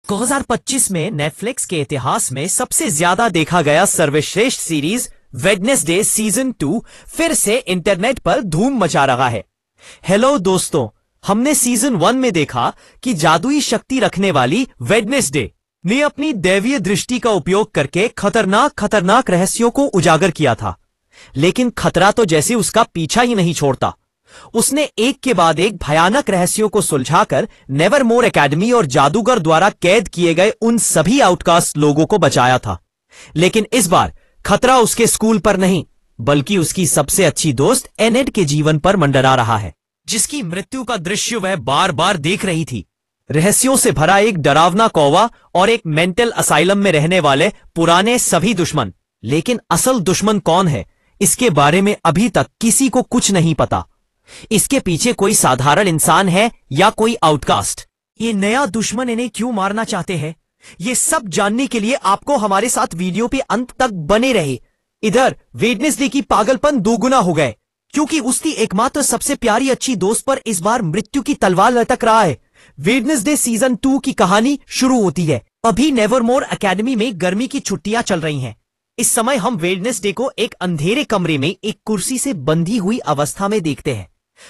2025 में नेटफ्लिक्स के इतिहास में सबसे ज्यादा देखा गया सर्वश्रेष्ठ सीरीज वेडनेसडे सीजन 2 फिर से इंटरनेट पर धूम मचा रहा है। हेलो दोस्तों, हमने सीजन 1 में देखा कि जादुई शक्ति रखने वाली वेडनेसडे ने अपनी दैवीय दृष्टि का उपयोग करके खतरनाक रहस्यों को उजागर किया था। लेकिन खतरा तो जैसे उसका पीछा ही नहीं छोड़ता। उसने एक के बाद एक भयानक रहस्यों को सुलझाकर नेवरमोर एकेडमी और जादूगर द्वारा कैद किए गए उन सभी आउटकास्ट लोगों को बचाया था। लेकिन इस बार खतरा उसके स्कूल पर नहीं, बल्कि उसकी सबसे अच्छी दोस्त एनेड के जीवन पर मंडरा रहा है, जिसकी मृत्यु का दृश्य वह बार बार देख रही थी। रहस्यों से भरा एक डरावना कौवा और एक मेंटल असाइलम में रहने वाले पुराने सभी दुश्मन। लेकिन असल दुश्मन कौन है, इसके बारे में अभी तक किसी को कुछ नहीं पता। इसके पीछे कोई साधारण इंसान है या कोई आउटकास्ट? ये नया दुश्मन इन्हें क्यों मारना चाहते हैं? ये सब जानने के लिए आपको हमारे साथ वीडियो पे अंत तक बने रहे। इधर वेडनेसडे की पागलपन दोगुना हो गए, क्योंकि उसकी एकमात्र सबसे प्यारी अच्छी दोस्त पर इस बार मृत्यु की तलवार लटक रहा है। वेडनेसडे सीजन 2 की कहानी शुरू होती है। अभी नेवरमोर एकेडमी में गर्मी की छुट्टियां चल रही हैं। इस समय हम वेडनेसडे को एक अंधेरे कमरे में एक कुर्सी से बंधी हुई अवस्था में देखते हैं।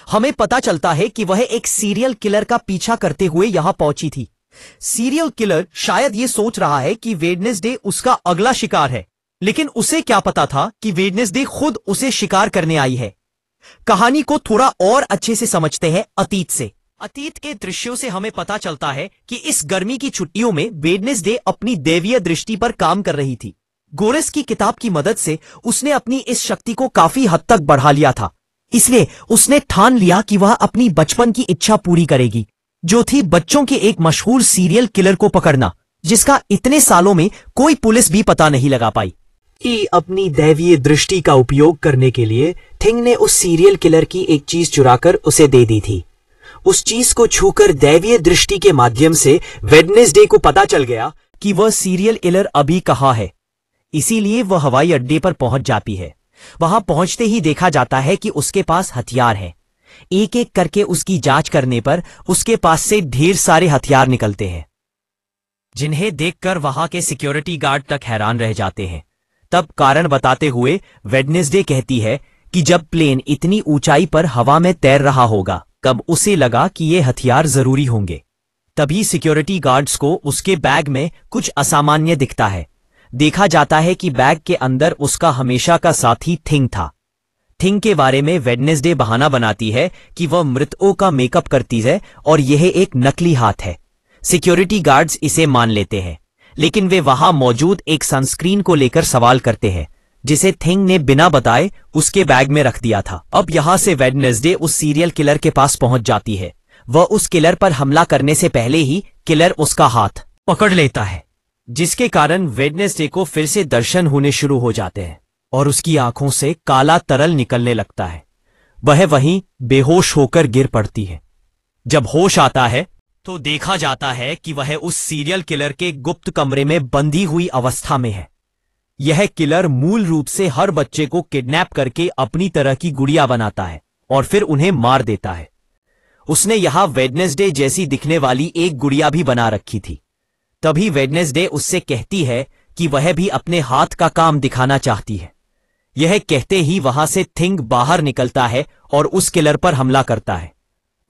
हमें पता चलता है कि वह एक सीरियल किलर का पीछा करते हुए यहां पहुंची थी। सीरियल किलर शायद ये सोच रहा है कि वेडनेसडे उसका अगला शिकार है, लेकिन उसे क्या पता था कि वेडनेसडे खुद उसे शिकार करने आई है। कहानी को थोड़ा और अच्छे से समझते हैं अतीत से। अतीत के दृश्यों से हमें पता चलता है कि इस गर्मी की छुट्टियों में वेडनेसडे अपनी दैवीय दृष्टि पर काम कर रही थी। गोरेस की किताब की मदद से उसने अपनी इस शक्ति को काफी हद तक बढ़ा लिया था। इसलिए उसने ठान लिया कि वह अपनी बचपन की इच्छा पूरी करेगी, जो थी बच्चों के एक मशहूर सीरियल किलर को पकड़ना, जिसका इतने सालों में कोई पुलिस भी पता नहीं लगा पाई। कि अपनी दैवीय दृष्टि का उपयोग करने के लिए थिंग ने उस सीरियल किलर की एक चीज चुराकर उसे दे दी थी। उस चीज को छूकर दैवीय दृष्टि के माध्यम से वेडनेसडे को पता चल गया कि वह सीरियल किलर अभी कहाँ है। इसीलिए वह हवाई अड्डे पर पहुंच जाती है। वहां पहुंचते ही देखा जाता है कि उसके पास हथियार हैं। एक एक करके उसकी जांच करने पर उसके पास से ढेर सारे हथियार निकलते हैं, जिन्हें देखकर वहां के सिक्योरिटी गार्ड तक हैरान रह जाते हैं। तब कारण बताते हुए वेडनेसडे कहती है कि जब प्लेन इतनी ऊंचाई पर हवा में तैर रहा होगा, तब उसे लगा कि ये हथियार जरूरी होंगे। तभी सिक्योरिटी गार्ड्स को उसके बैग में कुछ असामान्य दिखता है। देखा जाता है कि बैग के अंदर उसका हमेशा का साथी थिंग था। थिंग के बारे में वेडनेसडे बहाना बनाती है कि वह मृतकों का मेकअप करती है और यह एक नकली हाथ है। सिक्योरिटी गार्ड्स इसे मान लेते हैं, लेकिन वे वहां मौजूद एक सनस्क्रीन को लेकर सवाल करते हैं, जिसे थिंग ने बिना बताए उसके बैग में रख दिया था। अब यहां से वेडनेसडे उस सीरियल किलर के पास पहुंच जाती है। वह उस किलर पर हमला करने से पहले ही किलर उसका हाथ पकड़ लेता है, जिसके कारण वेडनेसडे को फिर से दर्शन होने शुरू हो जाते हैं और उसकी आंखों से काला तरल निकलने लगता है। वह वहीं बेहोश होकर गिर पड़ती है। जब होश आता है तो देखा जाता है कि वह उस सीरियल किलर के गुप्त कमरे में बंधी हुई अवस्था में है। यह किलर मूल रूप से हर बच्चे को किडनैप करके अपनी तरह की गुड़िया बनाता है और फिर उन्हें मार देता है। उसने यहां वेडनेसडे जैसी दिखने वाली एक गुड़िया भी बना रखी थी। तभी वेडनेसडे उससे कहती है कि वह भी अपने हाथ का काम दिखाना चाहती है। यह कहते ही वहां से थिंग बाहर निकलता है और उस किलर पर हमला करता है।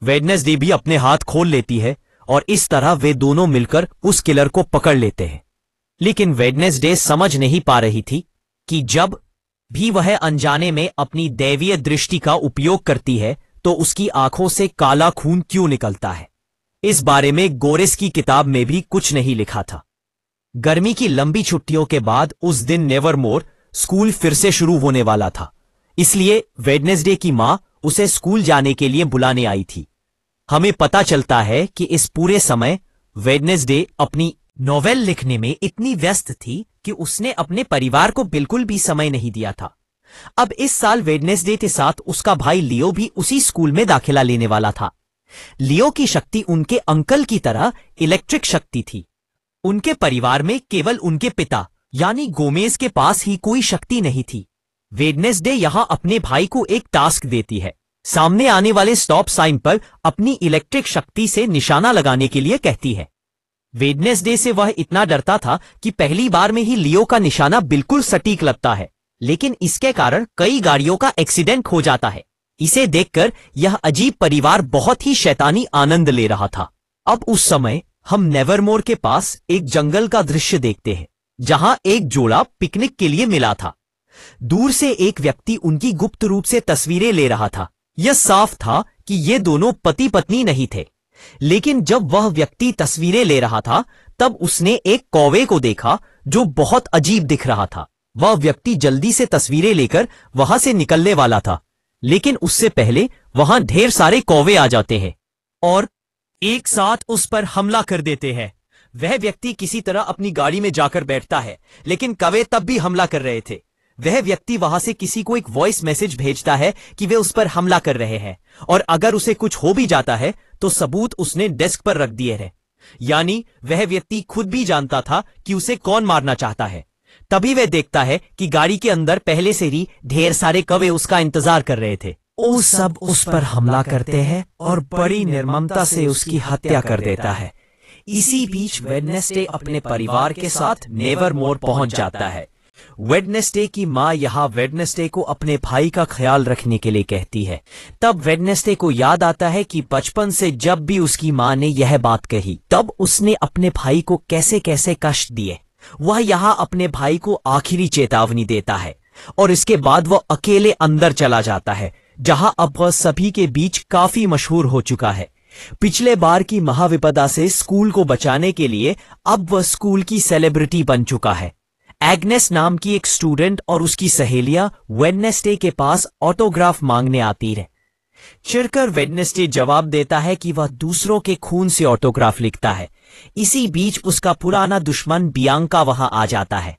वेडनेसडे भी अपने हाथ खोल लेती है और इस तरह वे दोनों मिलकर उस किलर को पकड़ लेते हैं। लेकिन वेडनेसडे समझ नहीं पा रही थी कि जब भी वह अनजाने में अपनी दैवीय दृष्टि का उपयोग करती है तो उसकी आंखों से काला खून क्यों निकलता है। इस बारे में गोरेस की किताब में भी कुछ नहीं लिखा था। गर्मी की लंबी छुट्टियों के बाद उस दिन नेवरमोर स्कूल फिर से शुरू होने वाला था। इसलिए वेडनेसडे की मां उसे स्कूल जाने के लिए बुलाने आई थी। हमें पता चलता है कि इस पूरे समय वेडनेसडे अपनी नॉवेल लिखने में इतनी व्यस्त थी कि उसने अपने परिवार को बिल्कुल भी समय नहीं दिया था। अब इस साल वेडनेसडे के साथ उसका भाई लियो भी उसी स्कूल में दाखिला लेने वाला था। लियो की शक्ति उनके अंकल की तरह इलेक्ट्रिक शक्ति थी। उनके परिवार में केवल उनके पिता यानी गोमेज के पास ही कोई शक्ति नहीं थी। वेडनेसडे यहां अपने भाई को एक टास्क देती है। सामने आने वाले स्टॉप साइन पर अपनी इलेक्ट्रिक शक्ति से निशाना लगाने के लिए कहती है। वेडनेसडे से वह इतना डरता था कि पहली बार में ही लियो का निशाना बिल्कुल सटीक लगता है, लेकिन इसके कारण कई गाड़ियों का एक्सीडेंट हो जाता है। इसे देखकर यह अजीब परिवार बहुत ही शैतानी आनंद ले रहा था। अब उस समय हम नेवरमोर के पास एक जंगल का दृश्य देखते हैं, जहां एक जोड़ा पिकनिक के लिए मिला था। दूर से एक व्यक्ति उनकी गुप्त रूप से तस्वीरें ले रहा था। यह साफ था कि ये दोनों पति पत्नी नहीं थे, लेकिन जब वह व्यक्ति तस्वीरें ले रहा था तब उसने एक कौवे को देखा जो बहुत अजीब दिख रहा था। वह व्यक्ति जल्दी से तस्वीरें लेकर वहां से निकलने वाला था, लेकिन उससे पहले वहां ढेर सारे कौवे आ जाते हैं और एक साथ उस पर हमला कर देते हैं। वह व्यक्ति किसी तरह अपनी गाड़ी में जाकर बैठता है, लेकिन कौवे तब भी हमला कर रहे थे। वह व्यक्ति वहां से किसी को एक वॉइस मैसेज भेजता है कि वे उस पर हमला कर रहे हैं और अगर उसे कुछ हो भी जाता है तो सबूत उसने डेस्क पर रख दिए हैं। यानी वह व्यक्ति खुद भी जानता था कि उसे कौन मारना चाहता है। तभी वह देखता है कि गाड़ी के अंदर पहले से ही ढेर सारे कौवे उसका इंतजार कर रहे थे। वो सब उस पर हमला करते हैं और बड़ी निर्ममता से उसकी हत्या कर देता है। इसी बीच वेडनेसडे अपने परिवार के साथ नेवरमोर पहुंच जाता है। वेडनेसडे की माँ यहाँ वेडनेसडे को अपने भाई का ख्याल रखने के लिए कहती है। तब वेडनेसडे को याद आता है कि बचपन से जब भी उसकी माँ ने यह बात कही तब उसने अपने भाई को कैसे कैसे कष्ट दिए। वह यहाँ अपने भाई को आखिरी चेतावनी देता है और इसके बाद वह अकेले अंदर चला जाता है, जहां अब वह सभी के बीच काफी मशहूर हो चुका है। पिछले बार की महाविपदा से स्कूल को बचाने के लिए अब वह स्कूल की सेलिब्रिटी बन चुका है। एग्नेस नाम की एक स्टूडेंट और उसकी सहेलियां वेडनेसडे के पास ऑटोग्राफ मांगने आती है। चिढ़कर वेडनेसडे जवाब देता है कि वह दूसरों के खून से ऑटोग्राफ लिखता है। इसी बीच उसका पुराना दुश्मन बियांका वहां आ जाता है।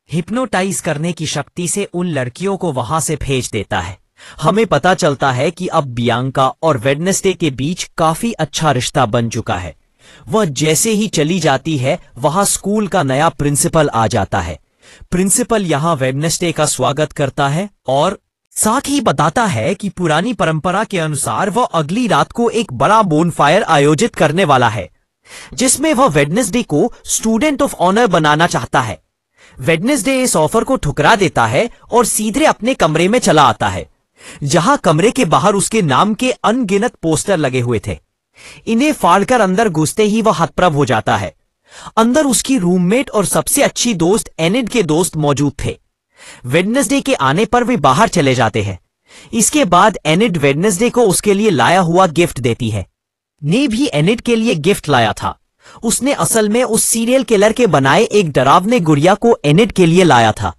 हिप्नोटाइज करने की शक्ति से उन लड़कियों को वहां से भेज देता है। हमें पता चलता है कि अब बियांका और वेडनेसडे के बीच काफी अच्छा रिश्ता बन चुका है। वह जैसे ही चली जाती है वहां स्कूल का नया प्रिंसिपल आ जाता है। प्रिंसिपल यहां वेडनेसडे का स्वागत करता है और साथ ही बताता है कि पुरानी परंपरा के अनुसार वह अगली रात को एक बड़ा बोनफायर आयोजित करने वाला है, जिसमें वह वेडनेसडे को स्टूडेंट ऑफ ऑनर बनाना चाहता है। वेडनेसडे इस ऑफर को ठुकरा देता है और सीधे अपने कमरे में चला आता है, जहां कमरे के बाहर उसके नाम के अनगिनत पोस्टर लगे हुए थे। इन्हें फाड़कर अंदर घुसते ही वह हतप्रभ हो जाता है। अंदर उसकी रूममेट और सबसे अच्छी दोस्त एनिड के दोस्त मौजूद थे। वेडनेसडे के आने पर वे बाहर चले जाते हैं। इसके बाद एनिड वेडनेसडे को उसके लिए लाया हुआ गिफ्ट देती है। ने भी एनिड के लिए गिफ्ट लाया था। उसने असल में उस सीरियल किलर के बनाए एक डरावने गुड़िया को एनिड के लिए लाया था।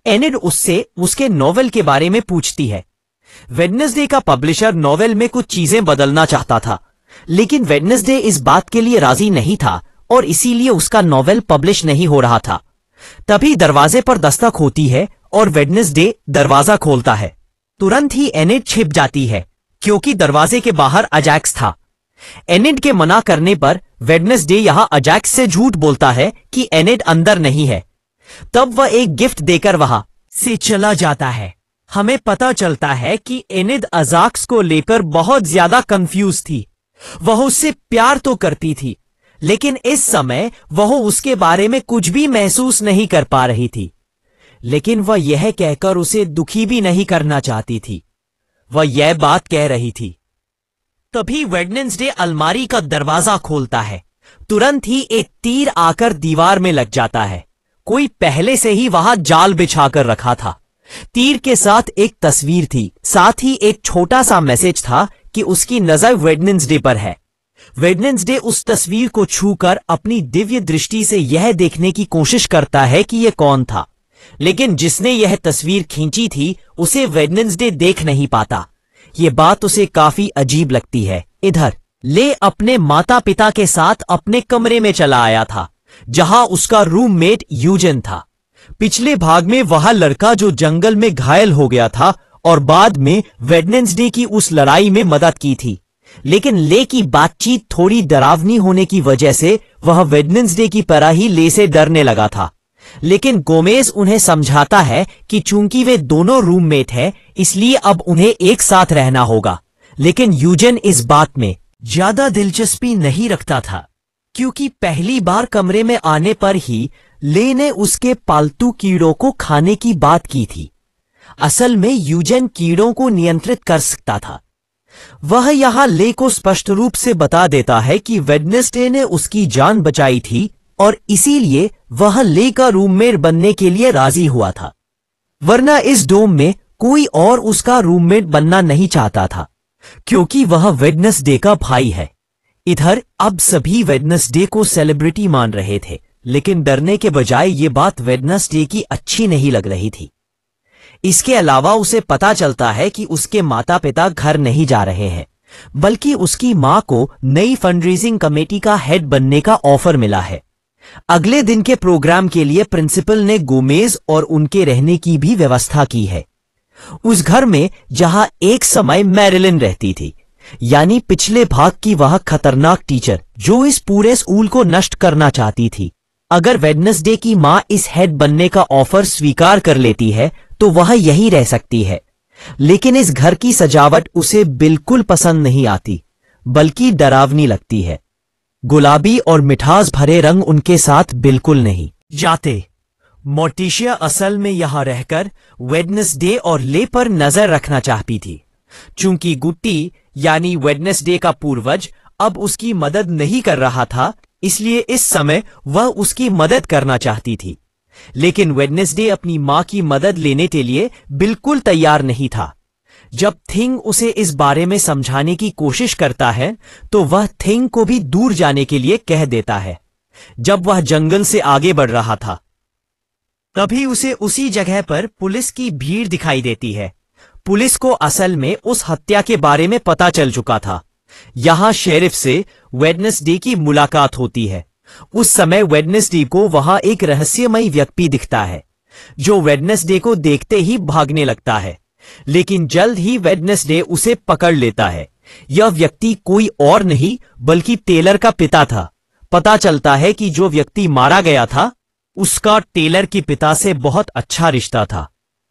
एनिड उससे उसके नॉवेल के बारे में पूछती है। वेडनेसडे का पब्लिशर नॉवेल में कुछ चीजें बदलना चाहता था, लेकिन वेडनेसडे इस बात के लिए राजी नहीं था और इसीलिए उसका नॉवेल पब्लिश नहीं हो रहा था। तभी दरवाजे पर दस्तक होती है और वेडनेसडे दरवाजा खोलता है। तुरंत ही एनिड छिप जाती है क्योंकि दरवाजे के बाहर अजैक्स था। एनिड के मना करने पर वेडनेसडे यहां अजैक्स से झूठ बोलता है कि एनिड अंदर नहीं है। तब वह एक गिफ्ट देकर वहां से चला जाता है। हमें पता चलता है कि एनिड अजैक्स को लेकर बहुत ज्यादा कंफ्यूज थी। वह उससे प्यार तो करती थी, लेकिन इस समय वह उसके बारे में कुछ भी महसूस नहीं कर पा रही थी। लेकिन वह यह कहकर उसे दुखी भी नहीं करना चाहती थी। वह यह बात कह रही थी। तभी वेडनेसडे अलमारी का दरवाजा खोलता है। तुरंत ही एक तीर आकर दीवार में लग जाता है। कोई पहले से ही वहां जाल बिछाकर रखा था। तीर के साथ एक तस्वीर थी, साथ ही एक छोटा सा मैसेज था कि उसकी नजर वेडनेसडे पर है। वेडनेसडे उस तस्वीर को छूकर अपनी दिव्य दृष्टि से यह देखने की कोशिश करता है कि यह कौन था, लेकिन जिसने यह तस्वीर खींची थी उसे वेडनेसडे देख नहीं पाता। यह बात उसे काफी अजीब लगती है। इधर ले अपने माता पिता के साथ अपने कमरे में चला आया था, जहां उसका रूममेट यूजन था। पिछले भाग में वह लड़का जो जंगल में घायल हो गया था और बाद में वेडनेसडे की उस लड़ाई में मदद की थी, लेकिन ले की बातचीत थोड़ी डरावनी होने की वजह से वह वेडनेसडे की तरह ही ले से डरने लगा था। लेकिन गोमेज उन्हें समझाता है कि चूंकि वे दोनों रूममेट हैं, इसलिए अब उन्हें एक साथ रहना होगा। लेकिन यूजन इस बात में ज्यादा दिलचस्पी नहीं रखता था। क्योंकि पहली बार कमरे में आने पर ही ले ने उसके पालतू कीड़ों को खाने की बात की थी। असल में यूजेन कीड़ों को नियंत्रित कर सकता था। वह यहां ले को स्पष्ट रूप से बता देता है कि वेडनेसडे ने उसकी जान बचाई थी और इसीलिए वह ले का रूममेट बनने के लिए राजी हुआ था, वरना इस डोम में कोई और उसका रूममेट बनना नहीं चाहता था, क्योंकि वह वेडनेसडे का भाई है। इधर अब सभी वेडनेसडे को सेलिब्रिटी मान रहे थे, लेकिन डरने के बजाय ये बात वेडनेसडे की अच्छी नहीं लग रही थी। इसके अलावा उसे पता चलता है कि उसके माता पिता घर नहीं जा रहे हैं, बल्कि उसकी मां को नई फंडरेजिंग कमेटी का हेड बनने का ऑफर मिला है। अगले दिन के प्रोग्राम के लिए प्रिंसिपल ने गोमेज और उनके रहने की भी व्यवस्था की है, उस घर में जहां एक समय मैरिलिन रहती थी, यानी पिछले भाग की वह खतरनाक टीचर जो इस पूरे स्कूल को नष्ट करना चाहती थी। अगर वेडनेसडे की मां इस हेड बनने का ऑफर स्वीकार कर लेती है तो वह यही रह सकती है, लेकिन इस घर की सजावट उसे बिल्कुल पसंद नहीं आती, बल्कि डरावनी लगती है। गुलाबी और मिठास भरे रंग उनके साथ बिल्कुल नहीं जाते। मोर्टिशिया असल में यहां रहकर वेडनेसडे और ले पर नजर रखना चाहती थी। चूंकि गुट्टी यानी वेडनेसडे का पूर्वज अब उसकी मदद नहीं कर रहा था, इसलिए इस समय वह उसकी मदद करना चाहती थी। लेकिन वेडनेसडे अपनी मां की मदद लेने के लिए बिल्कुल तैयार नहीं था। जब थिंग उसे इस बारे में समझाने की कोशिश करता है तो वह थिंग को भी दूर जाने के लिए कह देता है। जब वह जंगल से आगे बढ़ रहा था तभी उसे उसी जगह पर पुलिस की भीड़ दिखाई देती है। पुलिस को असल में उस हत्या के बारे में पता चल चुका था। यहां शेरिफ से वेडनेसडे की मुलाकात होती है। उस समय वेडनेसडे को वहां एक रहस्यमयी व्यक्ति दिखता है जो वेडनेसडे को देखते ही भागने लगता है, लेकिन जल्द ही वेडनेसडे उसे पकड़ लेता है। यह व्यक्ति कोई और नहीं बल्कि टेलर का पिता था। पता चलता है कि जो व्यक्ति मारा गया था उसका टेलर के पिता से बहुत अच्छा रिश्ता था।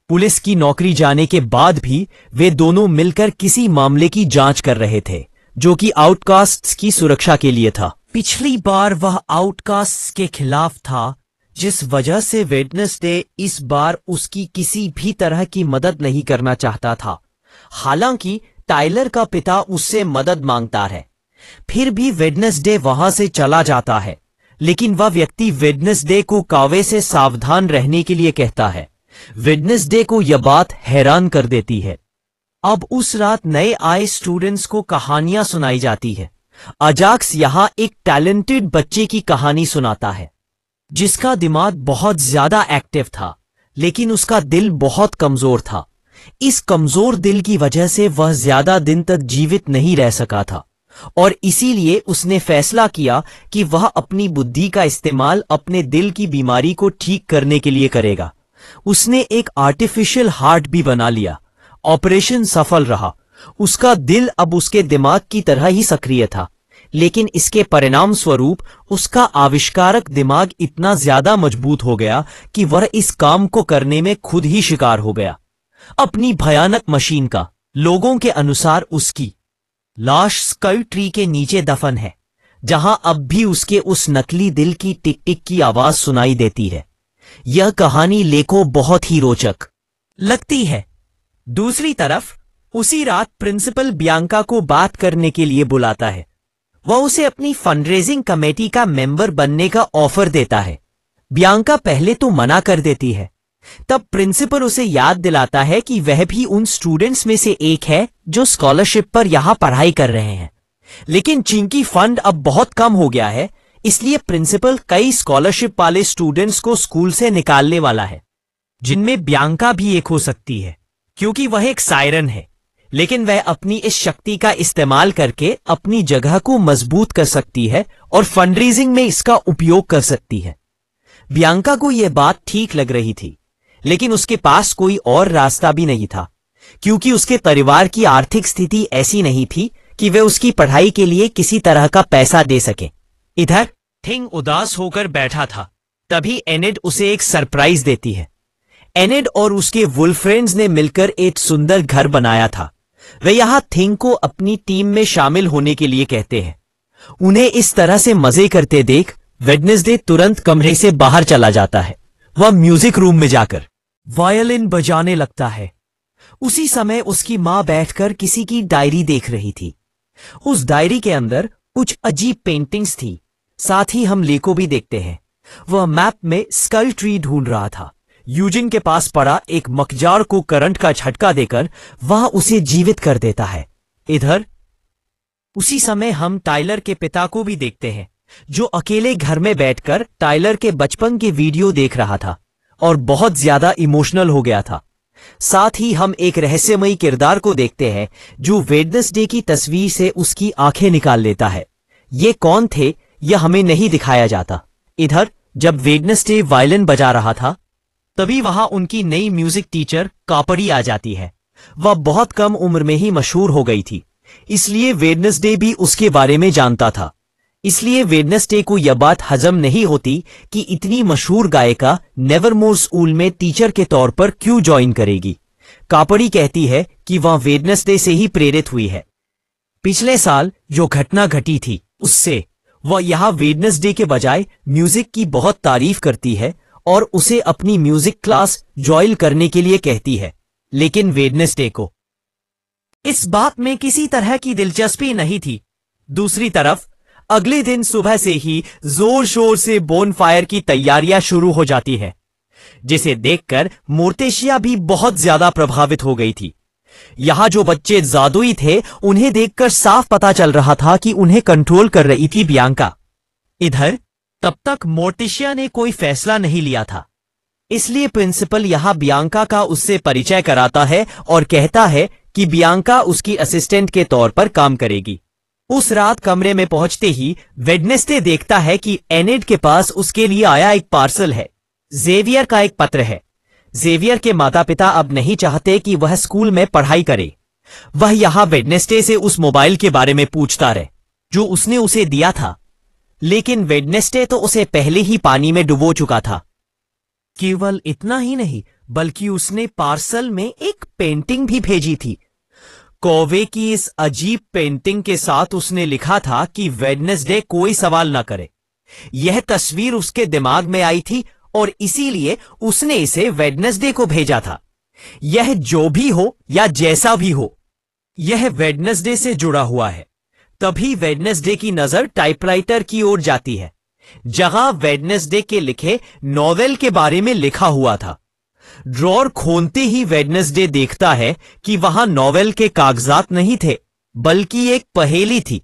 पुलिस की नौकरी जाने के बाद भी वे दोनों मिलकर किसी मामले की जांच कर रहे थे जो कि आउटकास्ट्स की सुरक्षा के लिए था। पिछली बार वह आउटकास्ट्स के खिलाफ था, जिस वजह से वेडनेसडे इस बार उसकी किसी भी तरह की मदद नहीं करना चाहता था। हालांकि टाइलर का पिता उससे मदद मांगता है, फिर भी वेडनेसडे वहां से चला जाता है, लेकिन वह व्यक्ति वेडनेसडे को कावे से सावधान रहने के लिए कहता है। वेडनेसडे को यह बात हैरान कर देती है। अब उस रात नए आए स्टूडेंट्स को कहानियां सुनाई जाती है। अजाक्स यहां एक टैलेंटेड बच्चे की कहानी सुनाता है जिसका दिमाग बहुत ज्यादा एक्टिव था, लेकिन उसका दिल बहुत कमजोर था। इस कमजोर दिल की वजह से वह ज्यादा दिन तक जीवित नहीं रह सका था और इसीलिए उसने फैसला किया कि वह अपनी बुद्धि का इस्तेमाल अपने दिल की बीमारी को ठीक करने के लिए करेगा। उसने एक आर्टिफिशियल हार्ट भी बना लिया। ऑपरेशन सफल रहा। उसका दिल अब उसके दिमाग की तरह ही सक्रिय था, लेकिन इसके परिणाम स्वरूप उसका आविष्कारक दिमाग इतना ज्यादा मजबूत हो गया कि वह इस काम को करने में खुद ही शिकार हो गया। अपनी भयानक मशीन का। लोगों के अनुसार उसकी लाश स्काई ट्री के नीचे दफन है, जहां अब भी उसके उस नकली दिल की टिक टिक की आवाज सुनाई देती है। यह कहानी लेको बहुत ही रोचक लगती है। दूसरी तरफ उसी रात प्रिंसिपल बियांका को बात करने के लिए बुलाता है। वह उसे अपनी फंडरेजिंग कमेटी का मेंबर बनने का ऑफर देता है। बियांका पहले तो मना कर देती है। तब प्रिंसिपल उसे याद दिलाता है कि वह भी उन स्टूडेंट्स में से एक है जो स्कॉलरशिप पर यहां पढ़ाई कर रहे हैं, लेकिन चूंकि फंड अब बहुत कम हो गया है, इसलिए प्रिंसिपल कई स्कॉलरशिप वाले स्टूडेंट्स को स्कूल से निकालने वाला है, जिनमें बियांका भी एक हो सकती है, क्योंकि वह एक सायरन है। लेकिन वह अपनी इस शक्ति का इस्तेमाल करके अपनी जगह को मजबूत कर सकती है और फंडरेजिंग में इसका उपयोग कर सकती है। बियांका को यह बात ठीक लग रही थी, लेकिन उसके पास कोई और रास्ता भी नहीं था, क्योंकि उसके परिवार की आर्थिक स्थिति ऐसी नहीं थी कि वे उसकी पढ़ाई के लिए किसी तरह का पैसा दे सके। इधर थिंग उदास होकर बैठा था। तभी एनिड उसे एक सरप्राइज देती है। एनिड और उसके वुल्फ्रेंड्स ने मिलकर एक सुंदर घर बनाया था। वे यहां थिंग को अपनी टीम में शामिल होने के लिए कहते हैं। उन्हें इस तरह से मजे करते देख वेडनेसडे तुरंत कमरे से बाहर चला जाता है। वह म्यूजिक रूम में जाकर वायलिन बजाने लगता है। उसी समय उसकी मां बैठकर किसी की डायरी देख रही थी। उस डायरी के अंदर कुछ अजीब पेंटिंग्स थी। साथ ही हम लेको भी देखते हैं। वह मैप में स्कल ट्री ढूंढ रहा था। यूजिन के पास पड़ा एक मकजार को करंट का झटका देकर वह उसे जीवित कर देता है। इधर उसी समय हम टाइलर के पिता को भी देखते हैं, जो अकेले घर में बैठकर टाइलर के बचपन के वीडियो देख रहा था और बहुत ज्यादा इमोशनल हो गया था। साथ ही हम एक रहस्यमयी किरदार को देखते हैं जो वेडनेसडे की तस्वीर से उसकी आंखें निकाल लेता है। ये कौन थे यह हमें नहीं दिखाया जाता। इधर जब वेडनेसडे वायलिन बजा रहा था तभी वहां उनकी नई म्यूजिक टीचर कापड़ी आ जाती है। वह बहुत कम उम्र में ही मशहूर हो गई थी, इसलिए वेडनेसडे भी उसके बारे में जानता था। इसलिए वेडनेसडे को यह बात हजम नहीं होती कि इतनी मशहूर गायिका नेवरमोर स्कूल में टीचर के तौर पर क्यों ज्वाइन करेगी। कापड़ी कहती है कि वह वेडनेसडे से ही प्रेरित हुई है। पिछले साल जो घटना घटी थी उससे वह यहां वेडनेसडे के बजाय म्यूजिक की बहुत तारीफ करती है और उसे अपनी म्यूजिक क्लास ज्वाइन करने के लिए कहती है। लेकिन वेडनेसडे को इस बात में किसी तरह की दिलचस्पी नहीं थी। दूसरी तरफ अगले दिन सुबह से ही जोर शोर से बोनफायर की तैयारियां शुरू हो जाती है, जिसे देखकर मोर्टेशिया भी बहुत ज्यादा प्रभावित हो गई थी। यहां जो बच्चे जादुई थे उन्हें देखकर साफ पता चल रहा था कि उन्हें कंट्रोल कर रही थी बियांका। इधर तब तक मोर्टेशिया ने कोई फैसला नहीं लिया था, इसलिए प्रिंसिपल यहां बियांका का उससे परिचय कराता है और कहता है कि बियांका उसकी असिस्टेंट के तौर पर काम करेगी। उस रात कमरे में पहुंचते ही वेडनेसडे देखता है कि एनेड के पास उसके लिए आया एक पार्सल है। जेवियर का एक पत्र है। जेवियर के माता पिता अब नहीं चाहते कि वह स्कूल में पढ़ाई करे। वह यहां वेडनेसडे से उस मोबाइल के बारे में पूछता रहे जो उसने उसे दिया था, लेकिन वेडनेसडे तो उसे पहले ही पानी में डुबो चुका था। केवल इतना ही नहीं बल्कि उसने पार्सल में एक पेंटिंग भी भेजी थी। कौवे की इस अजीब पेंटिंग के साथ उसने लिखा था कि वेडनेसडे कोई सवाल ना करे। यह तस्वीर उसके दिमाग में आई थी और इसीलिए उसने इसे वेडनेसडे को भेजा था। यह जो भी हो या जैसा भी हो, यह वेडनेसडे से जुड़ा हुआ है। तभी वेडनेसडे की नजर टाइपराइटर की ओर जाती है, जहां वेडनेसडे के लिखे नॉवेल के बारे में लिखा हुआ था। ड्रॉर खोलते ही वेडनेसडे देखता है कि वहां नॉवेल के कागजात नहीं थे, बल्कि एक पहेली थी।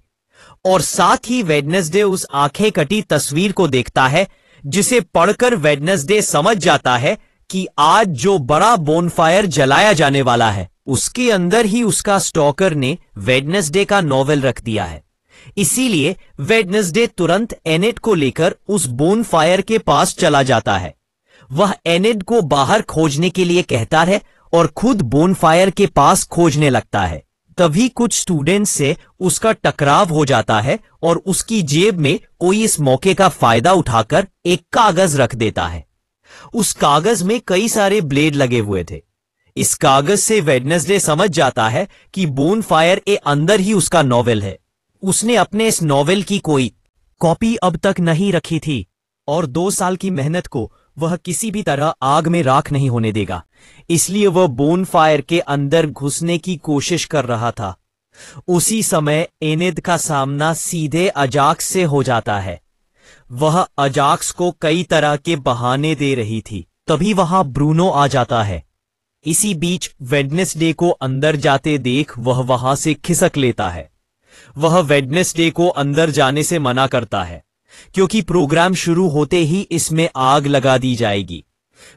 और साथ ही वेडनेसडे उस आंखें कटी तस्वीर को देखता है, जिसे पढ़कर वेडनेसडे समझ जाता है कि आज जो बड़ा बोनफायर जलाया जाने वाला है उसके अंदर ही उसका स्टॉकर ने वेडनेसडे का नॉवेल रख दिया है। इसीलिए वेडनेसडे तुरंत एनेड को लेकर उस बोनफायर के पास चला जाता है। वह एनेड को बाहर खोजने के लिए कहता है और खुद बोनफायर के पास खोजने लगता है। तभी कुछ स्टूडेंट्स से उसका टकराव हो जाता है और उसकी जेब में कोई इस मौके का फायदा उठाकर एक कागज रख देता है। उस कागज में कई सारे ब्लेड लगे हुए थे। इस कागज से वेडनेसडे समझ जाता है कि बोनफायर के अंदर ही उसका नॉवेल है। उसने अपने इस नॉवेल की कोई कॉपी अब तक नहीं रखी थी और 2 साल की मेहनत को वह किसी भी तरह आग में राख नहीं होने देगा। इसलिए वह बोनफायर के अंदर घुसने की कोशिश कर रहा था। उसी समय एनेद का सामना सीधे अजाक्स से हो जाता है। वह अजाक्स को कई तरह के बहाने दे रही थी। तभी वहां ब्रूनो आ जाता है। इसी बीच वेडनेसडे को अंदर जाते देख वह वहां से खिसक लेता है। वह वेडनेसडे को अंदर जाने से मना करता है क्योंकि प्रोग्राम शुरू होते ही इसमें आग लगा दी जाएगी।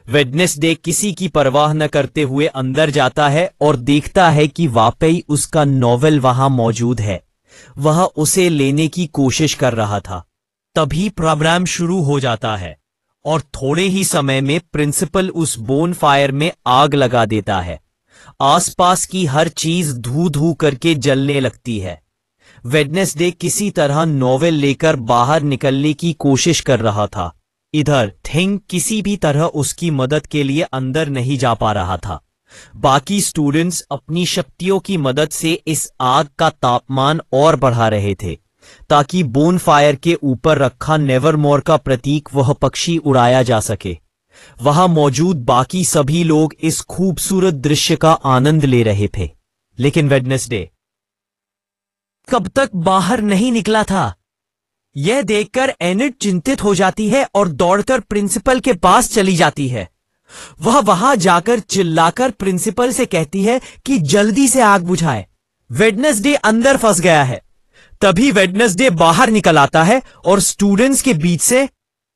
वेडनेसडे किसी की परवाह न करते हुए अंदर जाता है और देखता है कि वाकई उसका नॉवेल वहां मौजूद है। वह उसे लेने की कोशिश कर रहा था। तभी प्रोग्राम शुरू हो जाता है और थोड़े ही समय में प्रिंसिपल उस बोनफायर में आग लगा देता है। आसपास की हर चीज धू धू करके जलने लगती है। वेडनेसडे किसी तरह नॉवेल लेकर बाहर निकलने की कोशिश कर रहा था। इधर थिंग किसी भी तरह उसकी मदद के लिए अंदर नहीं जा पा रहा था। बाकी स्टूडेंट्स अपनी शक्तियों की मदद से इस आग का तापमान और बढ़ा रहे थे। ताकि बोनफायर के ऊपर रखा नेवरमोर का प्रतीक वह पक्षी उड़ाया जा सके। वहां मौजूद बाकी सभी लोग इस खूबसूरत दृश्य का आनंद ले रहे थे, लेकिन वेडनेसडे कब तक बाहर नहीं निकला था। यह देखकर एनिड चिंतित हो जाती है और दौड़कर प्रिंसिपल के पास चली जाती है। वह वहां जाकर चिल्लाकर प्रिंसिपल से कहती है कि जल्दी से आग बुझाए, वेडनेसडे अंदर फंस गया है। तभी वेडनेसडे बाहर निकल आता है और स्टूडेंट्स के बीच से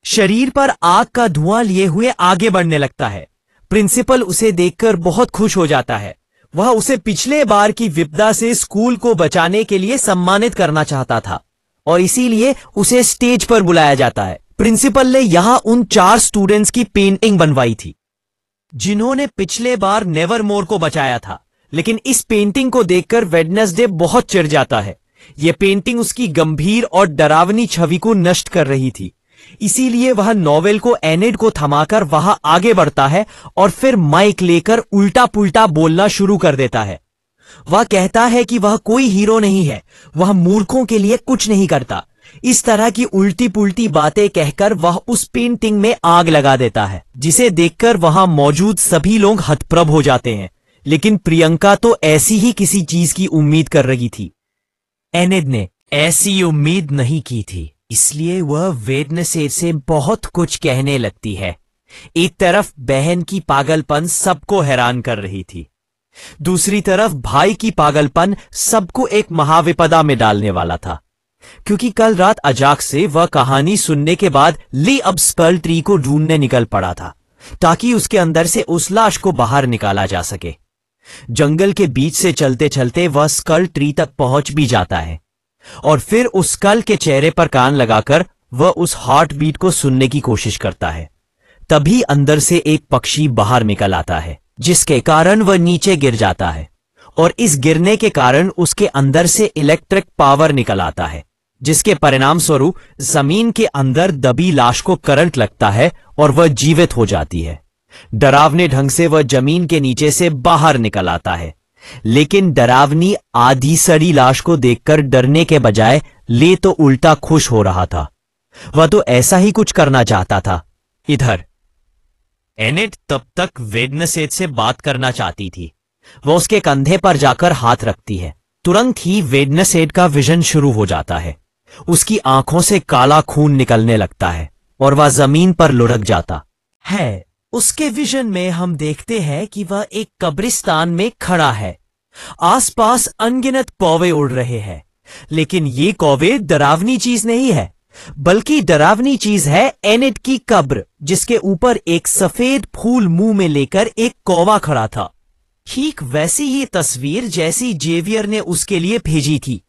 शरीर पर आग का धुआं लिए हुए आगे बढ़ने लगता है। प्रिंसिपल उसे देखकर बहुत खुश हो जाता है। वह उसे पिछले बार की विपदा से स्कूल को बचाने के लिए सम्मानित करना चाहता था और इसीलिए उसे स्टेज पर बुलाया जाता है। प्रिंसिपल ने यहां उन 4 स्टूडेंट्स की पेंटिंग बनवाई थी जिन्होंने पिछले बार नेवरमोर को बचाया था, लेकिन इस पेंटिंग को देखकर वेडनेसडे बहुत चिढ़ जाता है। यह पेंटिंग उसकी गंभीर और डरावनी छवि को नष्ट कर रही थी। इसीलिए वह नॉवेल को एनिड को थमाकर वहां आगे बढ़ता है और फिर माइक लेकर उल्टा पुल्टा बोलना शुरू कर देता है। वह कहता है कि वह कोई हीरो नहीं है, वह मूर्खों के लिए कुछ नहीं करता। इस तरह की उल्टी पुल्टी बातें कहकर वह उस पेंटिंग में आग लगा देता है, जिसे देखकर वहां मौजूद सभी लोग हतप्रभ हो जाते हैं। लेकिन प्रियंका तो ऐसी ही किसी चीज की उम्मीद कर रही थी। एनिड ने ऐसी उम्मीद नहीं की थी, इसलिए वह वेडनेसडे से बहुत कुछ कहने लगती है। एक तरफ बहन की पागलपन सबको हैरान कर रही थी, दूसरी तरफ भाई की पागलपन सबको एक महाविपदा में डालने वाला था, क्योंकि कल रात अचानक से वह कहानी सुनने के बाद ली अब स्कल ट्री को ढूंढने निकल पड़ा था ताकि उसके अंदर से उस लाश को बाहर निकाला जा सके। जंगल के बीच से चलते चलते वह स्कल ट्री तक पहुंच भी जाता है और फिर उस स्कल के चेहरे पर कान लगाकर वह उस हार्ट बीट को सुनने की कोशिश करता है। तभी अंदर से एक पक्षी बाहर निकल आता है, जिसके कारण वह नीचे गिर जाता है और इस गिरने के कारण उसके अंदर से इलेक्ट्रिक पावर निकल आता है, जिसके परिणाम स्वरूप जमीन के अंदर दबी लाश को करंट लगता है और वह जीवित हो जाती है। डरावने ढंग से वह जमीन के नीचे से बाहर निकल आता है, लेकिन डरावनी आधी सड़ी लाश को देखकर डरने के बजाय ले तो उल्टा खुश हो रहा था। वह तो ऐसा ही कुछ करना चाहता था। इधर एनिड तब तक वेडनेसडे से बात करना चाहती थी। वह उसके कंधे पर जाकर हाथ रखती है। तुरंत ही वेडनेसडे का विजन शुरू हो जाता है। उसकी आंखों से काला खून निकलने लगता है और वह जमीन पर लुढ़क जाता है। उसके विजन में हम देखते हैं कि वह एक कब्रिस्तान में खड़ा है। आसपास अनगिनत कौवे उड़ रहे हैं, लेकिन ये कौवे डरावनी चीज नहीं है, बल्कि डरावनी चीज है एनिड की कब्र, जिसके ऊपर एक सफेद फूल मुंह में लेकर एक कौवा खड़ा था। ठीक वैसी ही तस्वीर जैसी जेवियर ने उसके लिए भेजी थी।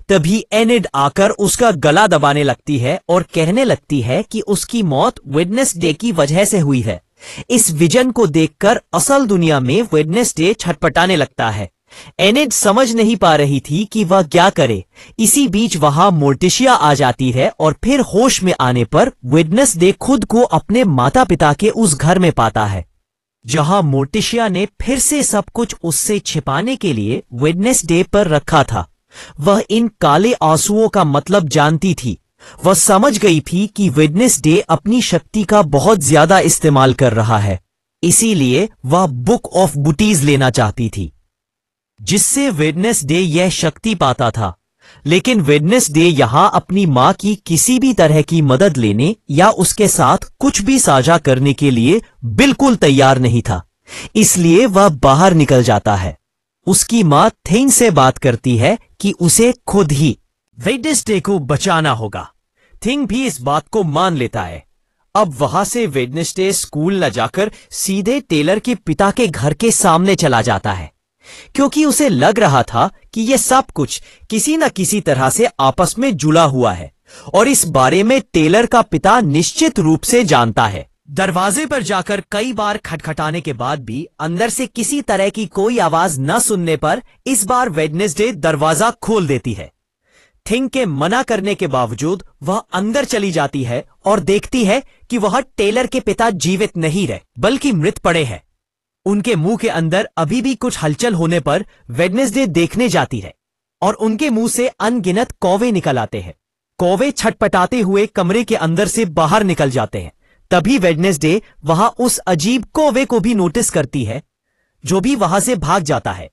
तभी एनिड आकर उसका गला दबाने लगती है और कहने लगती है कि उसकी मौत वेडनेसडे की वजह से हुई है। इस विजन को देखकर असल दुनिया में वेडनेसडे छटपटाने लगता है। एनिड समझ नहीं पा रही थी कि वह क्या करे। इसी बीच वहां मोर्टिशिया आ जाती है और फिर होश में आने पर वेडनेसडे खुद को अपने माता पिता के उस घर में पाता है, जहां मोर्टिशिया ने फिर से सब कुछ उससे छिपाने के लिए वेडनेसडे पर रखा था। वह इन काले आंसुओं का मतलब जानती थी। वह समझ गई थी कि वेडनेसडे अपनी शक्ति का बहुत ज्यादा इस्तेमाल कर रहा है, इसीलिए वह बुक ऑफ बूटीज लेना चाहती थी, जिससे वेडनेसडे यह शक्ति पाता था। लेकिन वेडनेसडे यहां अपनी मां की किसी भी तरह की मदद लेने या उसके साथ कुछ भी साझा करने के लिए बिल्कुल तैयार नहीं था, इसलिए वह बाहर निकल जाता है। उसकी मां थिंग से बात करती है कि उसे खुद ही वेडनेसडे को बचाना होगा। थिंग भी इस बात को मान लेता है। अब वहां से वेडनेसडे स्कूल न जाकर सीधे टेलर के पिता के घर के सामने चला जाता है, क्योंकि उसे लग रहा था कि यह सब कुछ किसी न किसी तरह से आपस में जुड़ा हुआ है और इस बारे में टेलर का पिता निश्चित रूप से जानता है। दरवाजे पर जाकर कई बार खटखटाने के बाद भी अंदर से किसी तरह की कोई आवाज न सुनने पर इस बार वेडनेसडे दरवाजा खोल देती है। थिंग के मना करने के बावजूद वह अंदर चली जाती है और देखती है कि वह टेलर के पिता जीवित नहीं रहे बल्कि मृत पड़े हैं। उनके मुंह के अंदर अभी भी कुछ हलचल होने पर वेडनेसडे देखने जाती है। और उनके मुंह से अनगिनत कौवे निकल आते हैं। कौवे छटपटाते हुए कमरे के अंदर से बाहर निकल जाते हैं। तभी वेडनेसडे वहां उस अजीब कौवे को भी नोटिस करती है, जो भी वहां से भाग जाता है।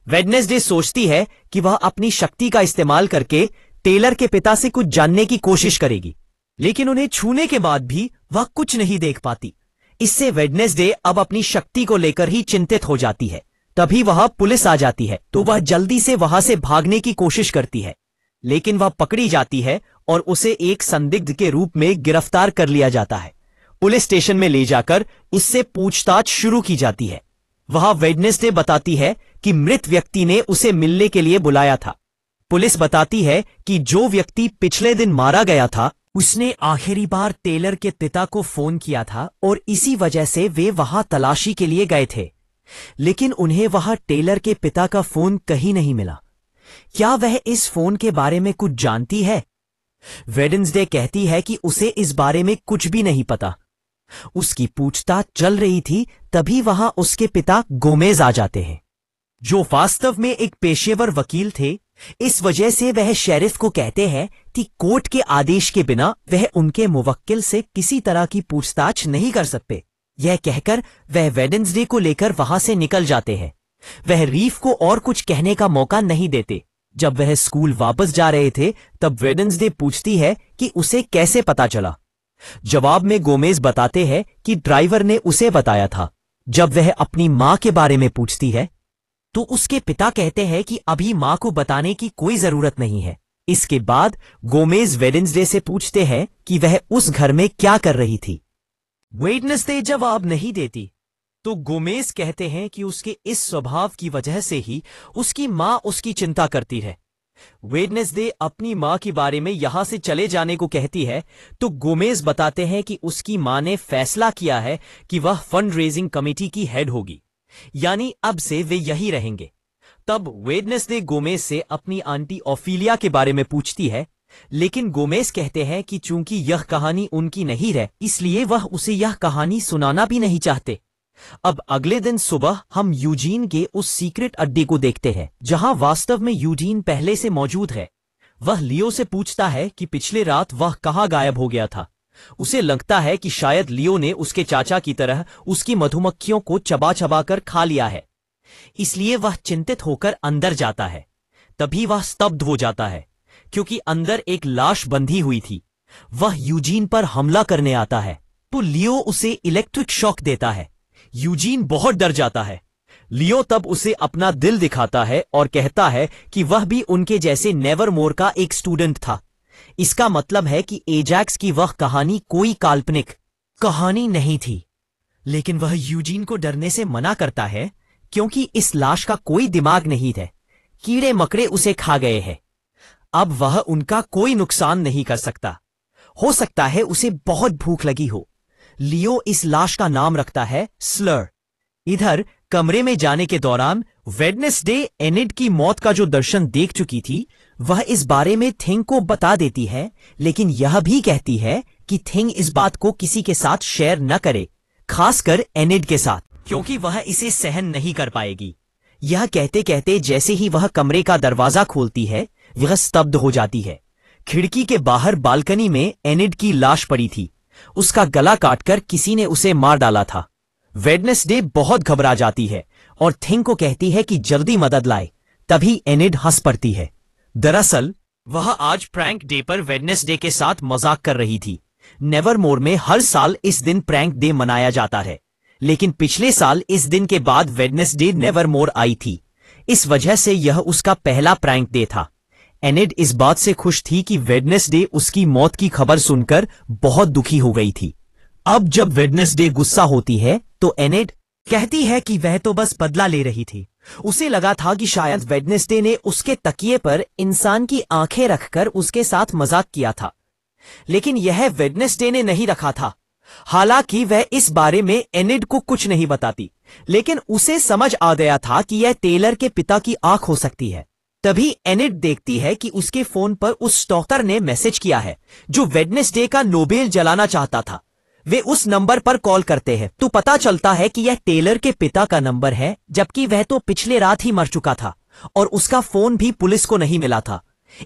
वेडनेसडे सोचती है कि वह अपनी शक्ति का इस्तेमाल करके टेलर के पिता से कुछ जानने की कोशिश करेगी, लेकिन उन्हें छूने के बाद भी वह कुछ नहीं देख पाती। इससे वेडनेसडे अब अपनी शक्ति को लेकर ही चिंतित हो जाती है। तभी वह पुलिस आ जाती है, तो वह जल्दी से वहां से भागने की कोशिश करती है, लेकिन वह पकड़ी जाती है और उसे एक संदिग्ध के रूप में गिरफ्तार कर लिया जाता है। पुलिस स्टेशन में ले जाकर उससे पूछताछ शुरू की जाती है। वहां वेडनेसडे बताती है कि मृत व्यक्ति ने उसे मिलने के लिए बुलाया था। पुलिस बताती है कि जो व्यक्ति पिछले दिन मारा गया था, उसने आखिरी बार टेलर के पिता को फोन किया था और इसी वजह से वे वहां तलाशी के लिए गए थे, लेकिन उन्हें वहां टेलर के पिता का फोन कहीं नहीं मिला। क्या वह इस फोन के बारे में कुछ जानती है? वेडनेसडे कहती है कि उसे इस बारे में कुछ भी नहीं पता। उसकी पूछताछ चल रही थी, तभी वहां उसके पिता गोमेज आ जाते हैं, जो वास्तव में एक पेशेवर वकील थे। इस वजह से वह शेरिफ को कहते हैं कि कोर्ट के आदेश के बिना वह उनके मुवक्किल से किसी तरह की पूछताछ नहीं कर सकते। यह कहकर वह वेडनेसडे को लेकर वहां से निकल जाते हैं। वह रीफ को और कुछ कहने का मौका नहीं देते। जब वह स्कूल वापस जा रहे थे, तब वेडनेसडे पूछती है कि उसे कैसे पता चला। जवाब में गोमेज बताते हैं कि ड्राइवर ने उसे बताया था। जब वह अपनी मां के बारे में पूछती है, तो उसके पिता कहते हैं कि अभी मां को बताने की कोई जरूरत नहीं है। इसके बाद गोमेज वेडनेसडे से पूछते हैं कि वह उस घर में क्या कर रही थी। वेडनेसडे जवाब नहीं देती, तो गोमेज कहते हैं कि उसके इस स्वभाव की वजह से ही उसकी मां उसकी चिंता करती है। वेडनेसडे अपनी मां के बारे में यहां से चले जाने को कहती है, तो गोमेज बताते हैं कि उसकी मां ने फैसला किया है कि वह फंड रेजिंग कमेटी की हेड होगी, यानी अब से वे यही रहेंगे। तब वेडनेसडे गोमेज से अपनी आंटी ओफिलिया के बारे में पूछती है, लेकिन गोमेज कहते हैं कि चूंकि यह कहानी उनकी नहीं रहे, इसलिए वह उसे यह कहानी सुनाना भी नहीं चाहते। अब अगले दिन सुबह हम यूजीन के उस सीक्रेट अड्डे को देखते हैं, जहां वास्तव में यूजीन पहले से मौजूद है। वह लियो से पूछता है कि पिछले रात वह कहां गायब हो गया था। उसे लगता है कि शायद लियो ने उसके चाचा की तरह उसकी मधुमक्खियों को चबा चबा कर खा लिया है, इसलिए वह चिंतित होकर अंदर जाता है। तभी वह स्तब्ध हो जाता है, क्योंकि अंदर एक लाश बंधी हुई थी। वह यूजीन पर हमला करने आता है, तो लियो उसे इलेक्ट्रिक शॉक देता है। यूजीन बहुत डर जाता है। लियो तब उसे अपना दिल दिखाता है और कहता है कि वह भी उनके जैसे नेवरमोर का एक स्टूडेंट था। इसका मतलब है कि एजैक्स की वह कहानी कोई काल्पनिक कहानी नहीं थी। लेकिन वह यूजीन को डरने से मना करता है, क्योंकि इस लाश का कोई दिमाग नहीं है। कीड़े मकड़े उसे खा गए हैं। अब वह उनका कोई नुकसान नहीं कर सकता। हो सकता है उसे बहुत भूख लगी हो। लियो इस लाश का नाम रखता है स्लर। इधर कमरे में जाने के दौरान वेडनेसडे एनिड की मौत का जो दर्शन देख चुकी थी, वह इस बारे में थिंग को बता देती है, लेकिन यह भी कहती है कि थिंग इस बात को किसी के साथ शेयर न करे, खासकर एनिड के साथ, क्योंकि वह इसे सहन नहीं कर पाएगी। यह कहते कहते जैसे ही वह कमरे का दरवाजा खोलती है, वह स्तब्ध हो जाती है। खिड़की के बाहर बालकनी में एनिड की लाश पड़ी थी। उसका गला काटकर किसी ने उसे मार डाला था। वेडनेसडे बहुत घबरा जाती है और थिंग को कहती है कि जल्दी मदद लाए। तभी एनिड हंस पड़ती है। दरअसल वह आज प्रैंक डे पर वेडनेसडे के साथ मजाक कर रही थी। नेवरमोर में हर साल इस दिन प्रैंक डे मनाया जाता है, लेकिन पिछले साल इस दिन के बाद वेडनेसडे नेवरमोर आई थी। इस वजह से यह उसका पहला प्रैंक डे था। एनिड इस बात से खुश थी कि वेडनेसडे उसकी मौत की खबर सुनकर बहुत दुखी हो गई थी। अब जब वेडनेसडे गुस्सा होती है, तो एनिड कहती है कि वह तो बस बदला ले रही थी। उसे लगा था कि शायद वेडनेसडे ने उसके तकिए पर इंसान की आंखें रखकर उसके साथ मजाक किया था, लेकिन यह वेडनेसडे ने नहीं रखा था। हालांकि वह इस बारे में एनिड को कुछ नहीं बताती, लेकिन उसे समझ आ गया था कि यह टेलर के पिता की आंख हो सकती है। तभी एनिड देखती है कि उसके फोन पर उस स्टॉकर ने मैसेज किया है, जो वेडनेसडे का नोबेल जलाना चाहता था। वे उस नंबर पर कॉल करते हैं, तो पता चलता है कि यह टेलर के पिता का नंबर है, जबकि वह तो पिछले रात ही मर चुका था। और उसका फोन भी पुलिस को नहीं मिला था।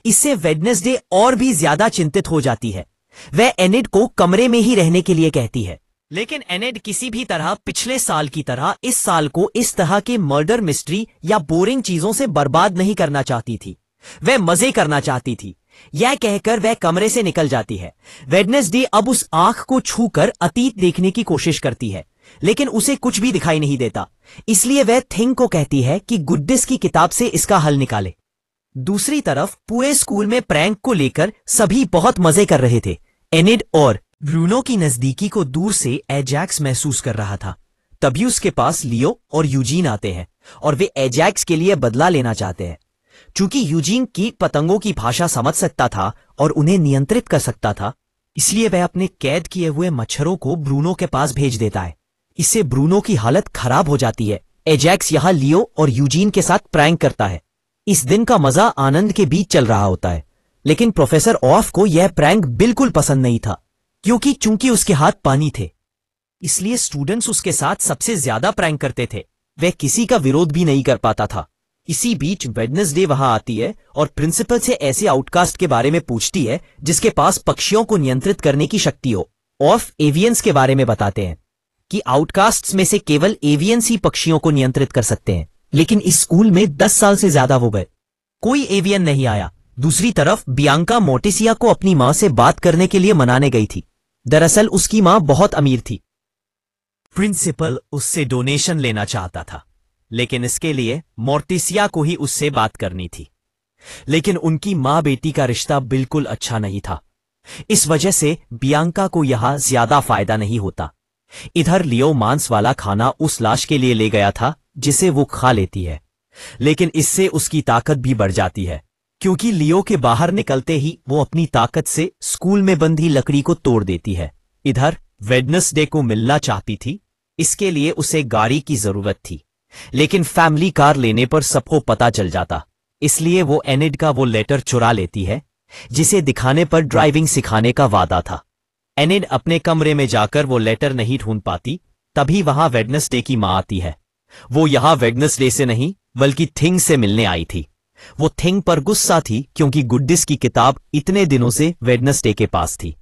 इससे वेडनेसडे और भी ज्यादा चिंतित हो जाती है। वह एनिड को कमरे में ही रहने के लिए कहती है, लेकिन एनिड किसी भी तरह पिछले साल की तरह इस साल को इस तरह के मर्डर मिस्ट्री या बोरिंग चीजों से बर्बाद नहीं करना चाहती थी। वह मजे करना चाहती थी। यह कहकर वह कमरे से निकल जाती है। वेडनेसडे अब उस आंख को छूकर अतीत देखने की कोशिश करती है, लेकिन उसे कुछ भी दिखाई नहीं देता। इसलिए वह थिंग को कहती है कि गुड्डिस की किताब से इसका हल निकाले। दूसरी तरफ पूरे स्कूल में प्रैंक को लेकर सभी बहुत मजे कर रहे थे। एनिड और ब्रूनो की नजदीकी को दूर से एजैक्स महसूस कर रहा था। तभी उसके पास लियो और यूजीन आते हैं और वे एजैक्स के लिए बदला लेना चाहते हैं। चूंकि यूजीन की पतंगों की भाषा समझ सकता था और उन्हें नियंत्रित कर सकता था, इसलिए वह अपने कैद किए हुए मच्छरों को ब्रूनो के पास भेज देता है। इससे ब्रूनो की हालत खराब हो जाती है। एजैक्स यहां लियो और यूजीन के साथ प्रैंक करता है। इस दिन का मजा आनंद के बीच चल रहा होता है, लेकिन प्रोफेसर ऑफ को यह प्रैंक बिल्कुल पसंद नहीं था, क्योंकि चूंकि उसके हाथ पानी थे, इसलिए स्टूडेंट्स उसके साथ सबसे ज्यादा प्रैंक करते थे। वह किसी का विरोध भी नहीं कर पाता था। इसी बीच वेडनेसडे वहां आती है और प्रिंसिपल से ऐसे आउटकास्ट के बारे में पूछती है जिसके पास पक्षियों को नियंत्रित करने की शक्ति हो। ऑफ एवियंस के बारे में बताते हैं कि आउटकास्ट्स में से केवल एवियंस ही पक्षियों को नियंत्रित कर सकते हैं, लेकिन इस स्कूल में 10 साल से ज्यादा हो गए, कोई एवियन नहीं आया। दूसरी तरफ बियांका मोर्टिसिया को अपनी मां से बात करने के लिए मनाने गई थी। दरअसल उसकी मां बहुत अमीर थी। प्रिंसिपल उससे डोनेशन लेना चाहता था, लेकिन इसके लिए मोर्टिसिया को ही उससे बात करनी थी। लेकिन उनकी मां बेटी का रिश्ता बिल्कुल अच्छा नहीं था। इस वजह से बियांका को यहां ज्यादा फायदा नहीं होता। इधर लियो मांस वाला खाना उस लाश के लिए ले गया था जिसे वो खा लेती है, लेकिन इससे उसकी ताकत भी बढ़ जाती है, क्योंकि लियो के बाहर निकलते ही वो अपनी ताकत से स्कूल में बंधी लकड़ी को तोड़ देती है। इधर वेडनेसडे को मिलना चाहती थी, इसके लिए उसे गाड़ी की जरूरत थी, लेकिन फैमिली कार लेने पर सबको पता चल जाता। इसलिए वो एनिड का वो लेटर चुरा लेती है जिसे दिखाने पर ड्राइविंग सिखाने का वादा था। एनिड अपने कमरे में जाकर वो लेटर नहीं ढूंढ पाती। तभी वहां वेडनेसडे की मां आती है। वो यहां वेडनेसडे से नहीं बल्कि थिंग से मिलने आई थी। वो थिंग पर गुस्सा थी क्योंकि गुड्डिस की किताब इतने दिनों से वेडनेसडे के पास थी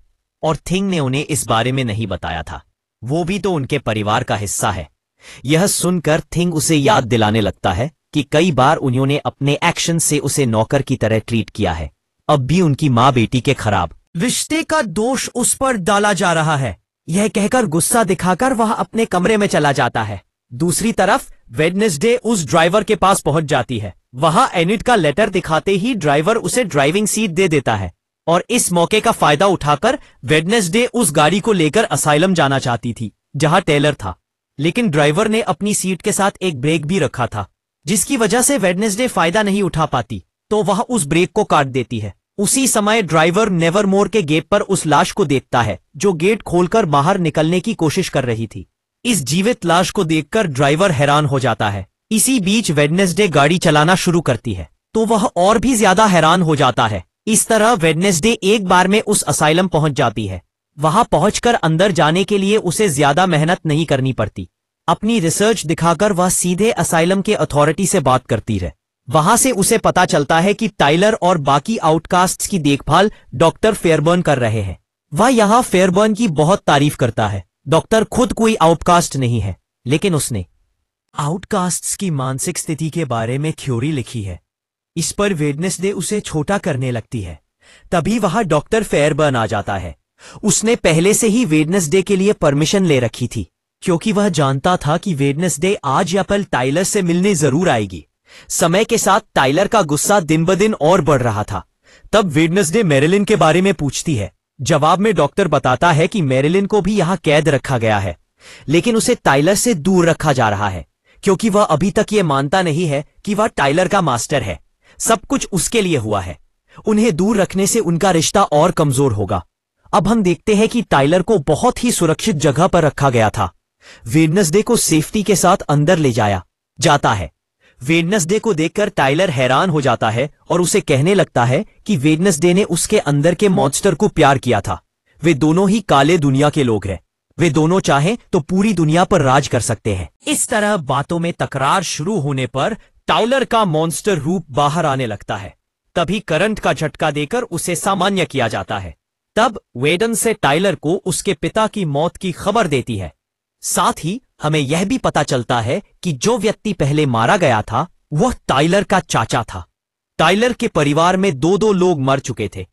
और थिंग ने उन्हें इस बारे में नहीं बताया था। वो भी तो उनके परिवार का हिस्सा है। यह सुनकर थिंग उसे याद दिलाने लगता है कि कई बार उन्होंने अपने एक्शन से उसे नौकर की तरह ट्रीट किया है। अब भी उनकी मां बेटी के खराब रिश्ते का दोष उस पर डाला जा रहा है। यह कहकर गुस्सा दिखाकर वह अपने कमरे में चला जाता है। दूसरी तरफ वेडनेसडे उस ड्राइवर के पास पहुंच जाती है। वहां एनिड का लेटर दिखाते ही ड्राइवर उसे ड्राइविंग सीट दे देता है और इस मौके का फायदा उठाकर वेडनेसडे उस गाड़ी को लेकर असाइलम जाना चाहती थी जहां टेलर था, लेकिन ड्राइवर ने अपनी सीट के साथ एक ब्रेक भी रखा था, जिसकी वजह से वेडनेसडे फायदा नहीं उठा पाती, तो वह उस ब्रेक को काट देती है। उसी समय ड्राइवर नेवरमोर के गेट पर उस लाश को देखता है जो गेट खोलकर बाहर निकलने की कोशिश कर रही थी। इस जीवित लाश को देखकर ड्राइवर हैरान हो जाता है। इसी बीच वेडनेसडे गाड़ी चलाना शुरू करती है तो वह और भी ज्यादा हैरान हो जाता है। इस तरह वेडनेसडे एक बार में उस असाइलम पहुंच जाती है। वहां पहुंचकर अंदर जाने के लिए उसे ज्यादा मेहनत नहीं करनी पड़ती। अपनी रिसर्च दिखाकर वह सीधे असाइलम के अथॉरिटी से बात करती है। वहां से उसे पता चलता है कि टाइलर और बाकी आउटकास्ट्स की देखभाल डॉक्टर फेयरबर्न कर रहे हैं। वह यहां फेयरबर्न की बहुत तारीफ करता है। डॉक्टर खुद कोई आउटकास्ट नहीं है, लेकिन उसने आउटकास्ट्स की मानसिक स्थिति के बारे में थ्योरी लिखी है। इस पर वेडनेसडे उसे छोटा करने लगती है। तभी वहां डॉक्टर फेयरबर्न आ जाता है। उसने पहले से ही वेडनेसडे के लिए परमिशन ले रखी थी, क्योंकि वह जानता था कि वेडनेसडे आज या कल टाइलर से मिलने जरूर आएगी। समय के साथ टाइलर का गुस्सा दिन ब दिन और बढ़ रहा था। तब वेडनेसडे मैरिलिन के बारे में पूछती है। जवाब में डॉक्टर बताता है कि मैरिलिन को भी यहां कैद रखा गया है, लेकिन उसे टाइलर से दूर रखा जा रहा है, क्योंकि वह अभी तक यह मानता नहीं है कि वह टाइलर का मास्टर है। सब कुछ उसके लिए हुआ है। उन्हें दूर रखने से उनका रिश्ता और कमजोर होगा। अब हम देखते हैं कि टाइलर को बहुत ही सुरक्षित जगह पर रखा गया था। वेडनेसडे को सेफ्टी के साथ अंदर ले जाया जाता है। वेडनेसडे को देखकर टाइलर हैरान हो जाता है और उसे कहने लगता है कि वेडनेसडे ने उसके अंदर के मॉन्स्टर को प्यार किया था। वे दोनों ही काले दुनिया के लोग हैं। वे दोनों चाहें तो पूरी दुनिया पर राज कर सकते हैं। इस तरह बातों में तकरार शुरू होने पर टाइलर का मॉन्स्टर रूप बाहर आने लगता है। तभी करंट का झटका देकर उसे सामान्य किया जाता है। तब वेडन से टाइलर को उसके पिता की मौत की खबर देती है। साथ ही हमें यह भी पता चलता है कि जो व्यक्ति पहले मारा गया था वह टाइलर का चाचा था। टाइलर के परिवार में दो लोग मर चुके थे,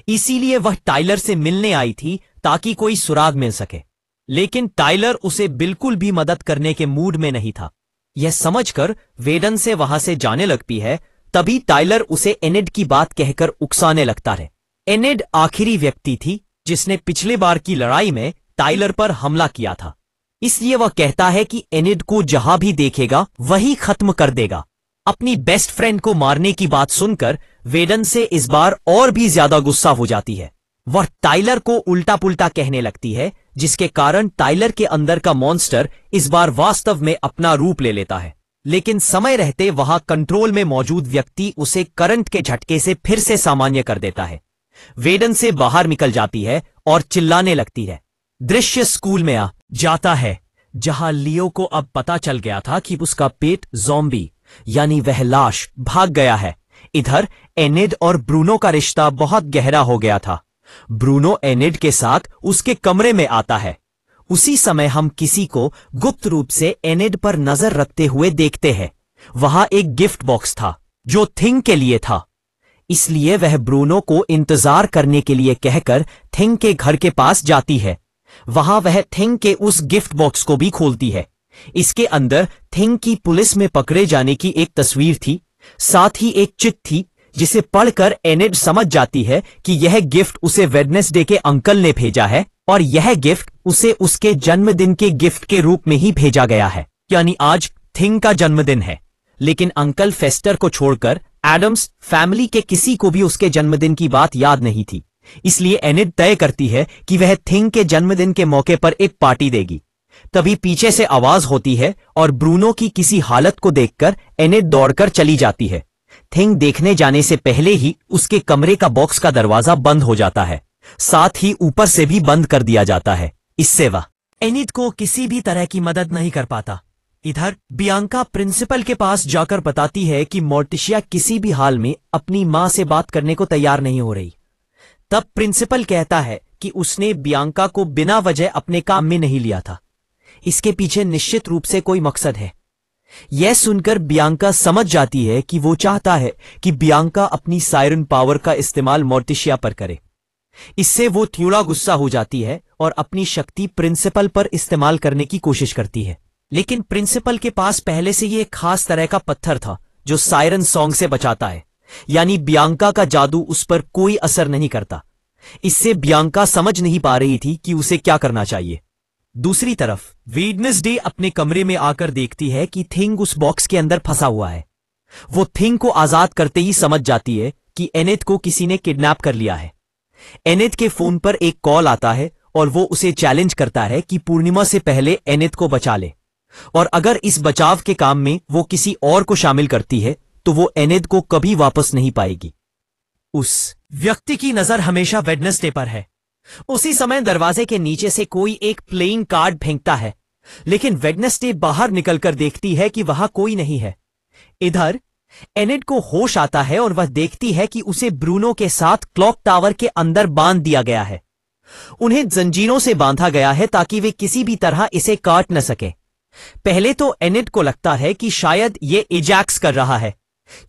इसीलिए वह टाइलर से मिलने आई थी ताकि कोई सुराग मिल सके। लेकिन टाइलर उसे बिल्कुल भी मदद करने के मूड में नहीं था। यह समझकर वेडन से वहां से जाने लगती है। तभी टाइलर उसे एनिड की बात कहकर उकसाने लगता है। एनिड आखिरी व्यक्ति थी जिसने पिछले बार की लड़ाई में टाइलर पर हमला किया था, इसलिए वह कहता है कि एनिड को जहां भी देखेगा वही खत्म कर देगा। अपनी बेस्ट फ्रेंड को मारने की बात सुनकर वेडन से इस बार और भी ज्यादा गुस्सा हो जाती है। वह टाइलर को उल्टा पुल्टा कहने लगती है, जिसके कारण टाइलर के अंदर का मॉन्स्टर इस बार वास्तव में अपना रूप ले लेता है। लेकिन समय रहते वहां कंट्रोल में मौजूद व्यक्ति उसे करंट के झटके से फिर से सामान्य कर देता है। वेडन से बाहर निकल जाती है और चिल्लाने लगती है। दृश्य स्कूल में आ जाता है, जहां लियो को अब पता चल गया था कि उसका पेट ज़ॉम्बी यानी वह लाश भाग गया है। इधर एनिड और ब्रूनो का रिश्ता बहुत गहरा हो गया था। ब्रूनो एनिड के साथ उसके कमरे में आता है। उसी समय हम किसी को गुप्त रूप से एनिड पर नजर रखते हुए देखते हैं। वहां एक गिफ्ट बॉक्स था जो थिंग के लिए था, इसलिए वह ब्रूनो को इंतजार करने के लिए कहकर थिंग के घर के पास जाती है। वहां वह थिंग के उस गिफ्ट बॉक्स को भी खोलती है। इसके अंदर थिंग की पुलिस में पकड़े जाने की एक तस्वीर थी, साथ ही एक चिट्ठी जिसे पढ़कर एनिड समझ जाती है कि यह गिफ्ट उसे वेडनेसडे के अंकल ने भेजा है और यह गिफ्ट उसे उसके जन्मदिन के गिफ्ट के रूप में ही भेजा गया है। यानी आज थिंग का जन्मदिन है, लेकिन अंकल फेस्टर को छोड़कर एडम्स फैमिली के किसी को भी उसके जन्मदिन की बात याद नहीं थी। इसलिए एनिड तय करती है कि वह थिंग के जन्मदिन के मौके पर एक पार्टी देगी। तभी पीछे से आवाज होती है और ब्रूनो की किसी हालत को देखकर एनिड दौड़कर चली जाती है। थिंग देखने जाने से पहले ही उसके कमरे का बॉक्स का दरवाजा बंद हो जाता है, साथ ही ऊपर से भी बंद कर दिया जाता है। इससे वह एनिड को किसी भी तरह की मदद नहीं कर पाता। इधर बियांका प्रिंसिपल के पास जाकर बताती है कि मोर्टिशिया किसी भी हाल में अपनी मां से बात करने को तैयार नहीं हो रही। तब प्रिंसिपल कहता है कि उसने बियांका को बिना वजह अपने काम में नहीं लिया था, इसके पीछे निश्चित रूप से कोई मकसद है। यह सुनकर बियांका समझ जाती है कि वो चाहता है कि बियांका अपनी सायरन पावर का इस्तेमाल मोर्टिशिया पर करे। इससे वो थोड़ा गुस्सा हो जाती है और अपनी शक्ति प्रिंसिपल पर इस्तेमाल करने की कोशिश करती है। लेकिन प्रिंसिपल के पास पहले से ही एक खास तरह का पत्थर था जो सायरन सॉन्ग से बचाता है, यानी बियांका का जादू उस पर कोई असर नहीं करता। इससे बियांका समझ नहीं पा रही थी कि उसे क्या करना चाहिए। दूसरी तरफ वेडनेसडे अपने कमरे में आकर देखती है कि थिंग उस बॉक्स के अंदर फंसा हुआ है। वो थिंग को आजाद करते ही समझ जाती है कि एनिड को किसी ने किडनैप कर लिया है। एनिड के फोन पर एक कॉल आता है और वो उसे चैलेंज करता है कि पूर्णिमा से पहले एनिड को बचा ले, और अगर इस बचाव के काम में वो किसी और को शामिल करती है तो वो एनिड को कभी वापस नहीं पाएगी। उस व्यक्ति की नजर हमेशा वेडनेसडे पर है। उसी समय दरवाजे के नीचे से कोई एक प्लेइंग कार्ड फेंकता है, लेकिन वेडनेसडे बाहर निकलकर देखती है कि वहां कोई नहीं है। इधर एनिड को होश आता है और वह देखती है कि उसे ब्रूनो के साथ क्लॉक टावर के अंदर बांध दिया गया है। उन्हें जंजीरों से बांधा गया है ताकि वे किसी भी तरह इसे काट न सके। पहले तो एनिड को लगता है कि शायद ये एजैक्स कर रहा है,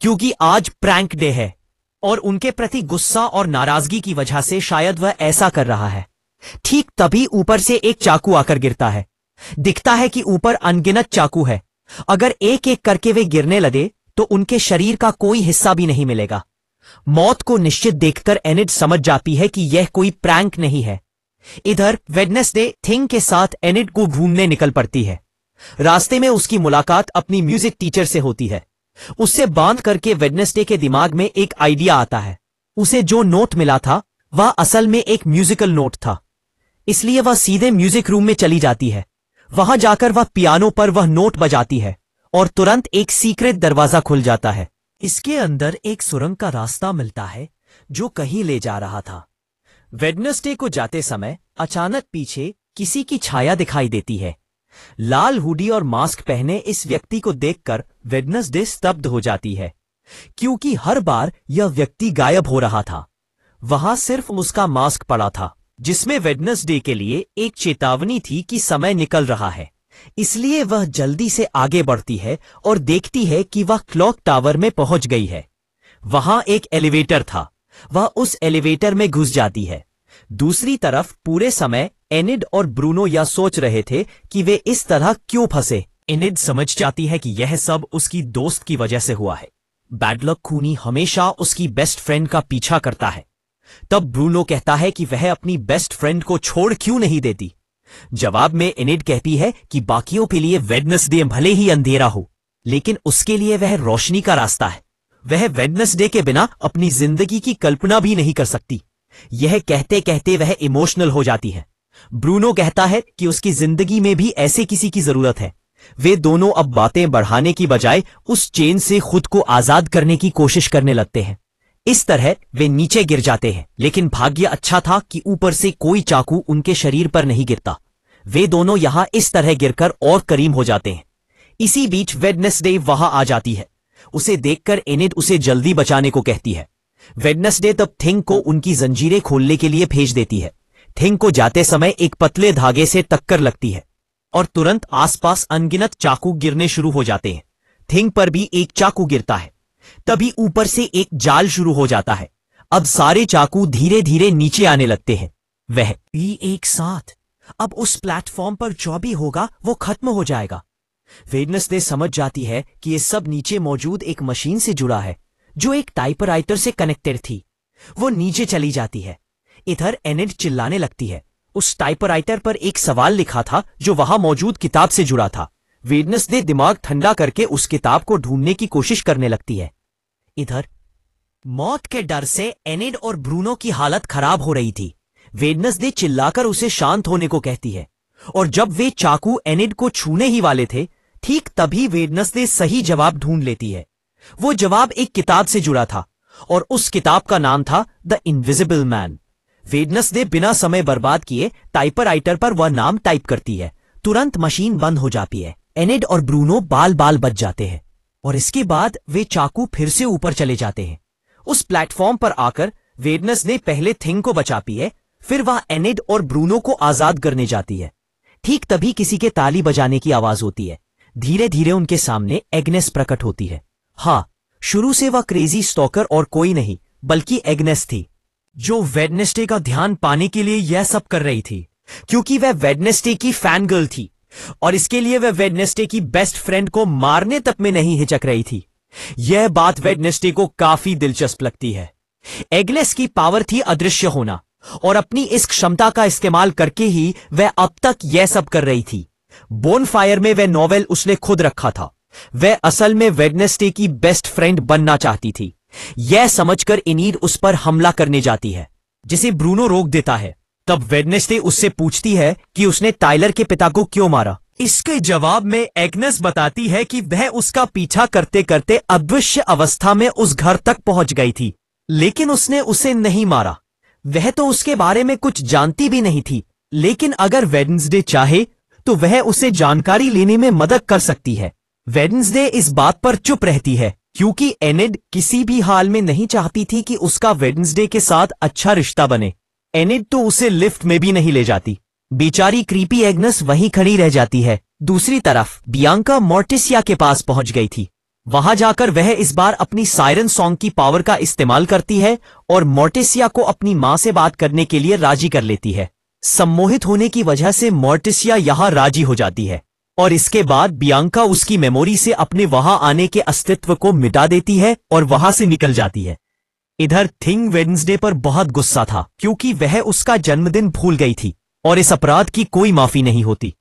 क्योंकि आज प्रैंक डे है और उनके प्रति गुस्सा और नाराजगी की वजह से शायद वह ऐसा कर रहा है। ठीक तभी ऊपर से एक चाकू आकर गिरता है। दिखता है कि ऊपर अनगिनत चाकू है। अगर एक एक करके वे गिरने लगे तो उनके शरीर का कोई हिस्सा भी नहीं मिलेगा। मौत को निश्चित देखकर एनिड समझ जाती है कि यह कोई प्रैंक नहीं है। इधर वेडनेसडे थिंग के साथ एनिड को ढूंढने निकल पड़ती है। रास्ते में उसकी मुलाकात अपनी म्यूजिक टीचर से होती है। उससे बांध करके वेडनेसडे के दिमाग में एक आइडिया आता है। उसे जो नोट मिला था वह असल में एक म्यूजिकल नोट था, इसलिए वह सीधे म्यूजिक रूम में चली जाती है। वहां जाकर वह पियानो पर वह नोट बजाती है और तुरंत एक सीक्रेट दरवाजा खुल जाता है। इसके अंदर एक सुरंग का रास्ता मिलता है जो कहीं ले जा रहा था। वेडनेसडे को जाते समय अचानक पीछे किसी की छाया दिखाई देती है। लाल हुडी और मास्क पहने इस व्यक्ति को देखकर वेडनेसडे स्तब्ध हो जाती है, क्योंकि हर बार यह व्यक्ति गायब हो रहा था। वहां सिर्फ उसका मास्क पड़ा था, जिसमें वेडनेसडे के लिए एक चेतावनी थी कि समय निकल रहा है। इसलिए वह जल्दी से आगे बढ़ती है और देखती है कि वह क्लॉक टावर में पहुंच गई है। वहां एक एलिवेटर था, वह उस एलिवेटर में घुस जाती है। दूसरी तरफ पूरे समय एनिड और ब्रूनो यह सोच रहे थे कि वे इस तरह क्यों फंसे। एनिड समझ जाती है कि यह सब उसकी दोस्त की वजह से हुआ है। बैडलक खूनी हमेशा उसकी बेस्ट फ्रेंड का पीछा करता है। तब ब्रूनो कहता है कि वह अपनी बेस्ट फ्रेंड को छोड़ क्यों नहीं देती। जवाब में एनिड कहती है कि बाकियों के लिए वेडनेसडे भले ही अंधेरा हो, लेकिन उसके लिए वह रोशनी का रास्ता है। वह वेडनेसडे के बिना अपनी जिंदगी की कल्पना भी नहीं कर सकती। यह कहते कहते वह इमोशनल हो जाती है। ब्रूनो कहता है कि उसकी जिंदगी में भी ऐसे किसी की जरूरत है। वे दोनों अब बातें बढ़ाने की बजाय उस चेन से खुद को आजाद करने की कोशिश करने लगते हैं। इस तरह वे नीचे गिर जाते हैं, लेकिन भाग्य अच्छा था कि ऊपर से कोई चाकू उनके शरीर पर नहीं गिरता। वे दोनों यहां इस तरह गिरकर और करीब हो जाते हैं। इसी बीच वेडनेसडे वहां आ जाती है। उसे देखकर एनिड उसे जल्दी बचाने को कहती है। वेडनेसडे तब थिंग को उनकी जंजीरें खोलने के लिए भेज देती है। थिंग को जाते समय एक पतले धागे से टक्कर लगती है और तुरंत आसपास अनगिनत चाकू गिरने शुरू हो जाते हैं। थिंग पर भी एक चाकू गिरता है। तभी ऊपर से एक जाल शुरू हो जाता है। अब सारे चाकू धीरे धीरे नीचे आने लगते हैं। वह भी एक साथ। अब उस प्लेटफॉर्म पर जो भी होगा वो खत्म हो जाएगा। वेडनेसडे समझ जाती है कि ये सब नीचे मौजूद एक मशीन से जुड़ा है, जो एक टाइपराइटर से कनेक्टेड थी। वो नीचे चली जाती है। इधर एनिड चिल्लाने लगती है। उस टाइपराइटर पर एक सवाल लिखा था जो वहां मौजूद किताब से जुड़ा था। वेडनेसडे दिमाग ठंडा करके उस किताब को ढूंढने की कोशिश करने लगती है। इधर मौत के डर से एनिड और ब्रूनो की हालत खराब हो रही थी। वेडनेसडे चिल्लाकर उसे शांत होने को कहती है, और जब वे चाकू एनिड को छूने ही वाले थे, ठीक तभी वेडनेसडे सही जवाब ढूंढ लेती है। वो जवाब एक किताब से जुड़ा था और उस किताब का नाम था द इनविजिबल मैन। वेडनेसडे बिना समय बर्बाद किए टाइपराइटर पर वह नाम टाइप करती है। तुरंत मशीन बंद हो जाती है। एनिड और ब्रूनो बाल बाल बच जाते हैं और इसके बाद वे चाकू फिर से ऊपर चले जाते हैं। उस प्लेटफॉर्म पर आकर वेडनेसडे पहले थिंग को बचाती है, फिर वह एनिड और ब्रूनो को आजाद करने जाती है। ठीक तभी किसी के ताली बजाने की आवाज होती है। धीरे धीरे उनके सामने एग्नेस प्रकट होती है। हाँ, शुरू से वह क्रेजी स्टॉकर और कोई नहीं बल्कि एग्नेस थी, जो वेडनेसडे का ध्यान पाने के लिए यह सब कर रही थी, क्योंकि वह वेडनेसडे की फैन गर्ल थी और इसके लिए वह वेडनेसडे की बेस्ट फ्रेंड को मारने तक में नहीं हिचक रही थी। यह बात वेडनेसडे को काफी दिलचस्प लगती है। एग्नेस की पावर थी अदृश्य होना, और अपनी इस क्षमता का इस्तेमाल करके ही वह अब तक यह सब कर रही थी। बोनफायर में वह नोवेल उसने खुद रखा था। वह असल में वेडनेसडे की बेस्ट फ्रेंड बनना चाहती थी। यह समझकर एनिड उस पर हमला करने जाती है, जिसे ब्रूनो रोक देता है। तब वेडनेसडे उससे पूछती है कि उसने टाइलर के पिता को क्यों मारा। इसके जवाब में एग्नेस बताती है कि वह उसका पीछा करते करते अदृश्य अवस्था में उस घर तक पहुंच गई थी, लेकिन उसने उसे नहीं मारा। वह तो उसके बारे में कुछ जानती भी नहीं थी, लेकिन अगर वेडनेसडे चाहे तो वह उसे जानकारी लेने में मदद कर सकती है। वेडनेसडे इस बात पर चुप रहती है, क्योंकि एनिड किसी भी हाल में नहीं चाहती थी कि उसका वेडनेसडे के साथ अच्छा रिश्ता बने। एनिड तो उसे लिफ्ट में भी नहीं ले जाती। बेचारी क्रीपी एग्नेस वहीं खड़ी रह जाती है। दूसरी तरफ बियांका मोर्टिसिया के पास पहुंच गई थी। वहां जाकर वह इस बार अपनी सायरन सॉन्ग की पावर का इस्तेमाल करती है और मोर्टिसिया को अपनी मां से बात करने के लिए राजी कर लेती है। सम्मोहित होने की वजह से मोर्टिसिया यहां राजी हो जाती है और इसके बाद बियांका उसकी मेमोरी से अपने वहां आने के अस्तित्व को मिटा देती है और वहां से निकल जाती है। इधर थिंग वेडनेसडे पर बहुत गुस्सा था, क्योंकि वह उसका जन्मदिन भूल गई थी और इस अपराध की कोई माफी नहीं होती।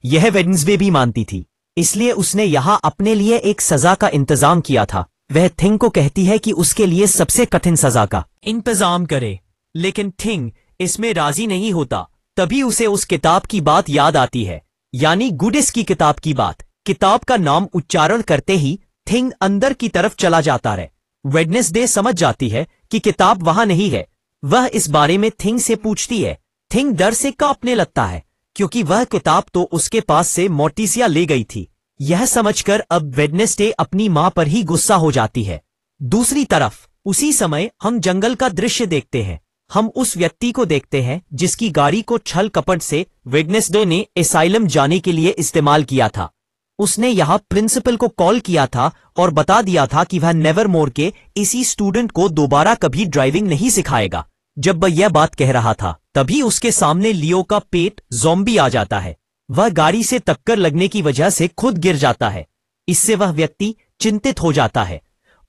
यह वेडनेसडे भी मानती थी, इसलिए उसने यहां अपने लिए एक सजा का इंतजाम किया था। वह थिंग को कहती है कि उसके लिए सबसे कठिन सजा का इंतजाम करे, लेकिन थिंग इसमें राजी नहीं होता। तभी उसे उस किताब की बात याद आती है, यानी गुडिस की किताब की बात। किताब का नाम उच्चारण करते ही थिंग अंदर की तरफ चला जाता है। वेडनेसडे समझ जाती है कि किताब वहां नहीं है। वह इस बारे में थिंग से पूछती है। थिंग डर से कांपने लगता है, क्योंकि वह किताब तो उसके पास से मोर्टिसिया ले गई थी। यह समझकर अब वेडनेसडे अपनी मां पर ही गुस्सा हो जाती है। दूसरी तरफ उसी समय हम जंगल का दृश्य देखते हैं। हम उस व्यक्ति को देखते हैं जिसकी गाड़ी को छल कपट से वेडनेसडे ने एसाइलम जाने के लिए इस्तेमाल किया था। उसने यहां प्रिंसिपल को कॉल किया था और बता दिया था कि वह नेवरमोर के इसी स्टूडेंट को दोबारा कभी ड्राइविंग नहीं सिखाएगा। जब वह यह बात कह रहा था तभी उसके सामने लियो का पेट ज़ॉम्बी आ जाता है। वह गाड़ी से टक्कर लगने की वजह से खुद गिर जाता है। इससे वह व्यक्ति चिंतित हो जाता है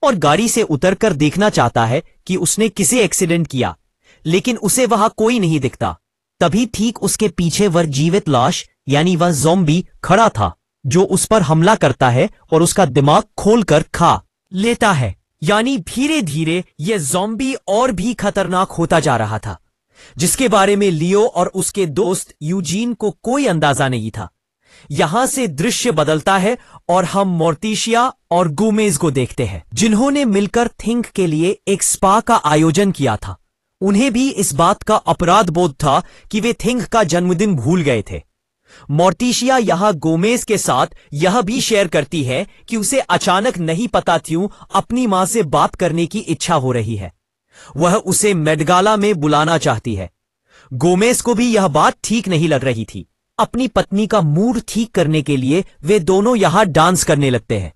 और गाड़ी से उतरकर देखना चाहता है कि उसने किसे एक्सीडेंट किया, लेकिन उसे वहां कोई नहीं दिखता। तभी ठीक उसके पीछे वह जीवित लाश यानी वह ज़ॉम्बी खड़ा था जो उस पर हमला करता है और उसका दिमाग खोलकर खा लेता है। यानी धीरे धीरे यह ज़ॉम्बी और भी खतरनाक होता जा रहा था, जिसके बारे में लियो और उसके दोस्त यूजीन को कोई अंदाजा नहीं था। यहां से दृश्य बदलता है और हम मोर्टिसिया और गोमेज को देखते हैं, जिन्होंने मिलकर थिंक के लिए एक स्पा का आयोजन किया था। उन्हें भी इस बात का अपराध बोध था कि वे थिंक का जन्मदिन भूल गए थे। मोर्टिसिया यहां गोमेज के साथ यह भी शेयर करती है कि उसे अचानक नहीं पता क्यों अपनी मां से बात करने की इच्छा हो रही है। वह उसे मेडगाला में बुलाना चाहती है। गोमेज को भी यह बात ठीक नहीं लग रही थी। अपनी पत्नी का मूड ठीक करने के लिए वे दोनों यहां डांस करने लगते हैं।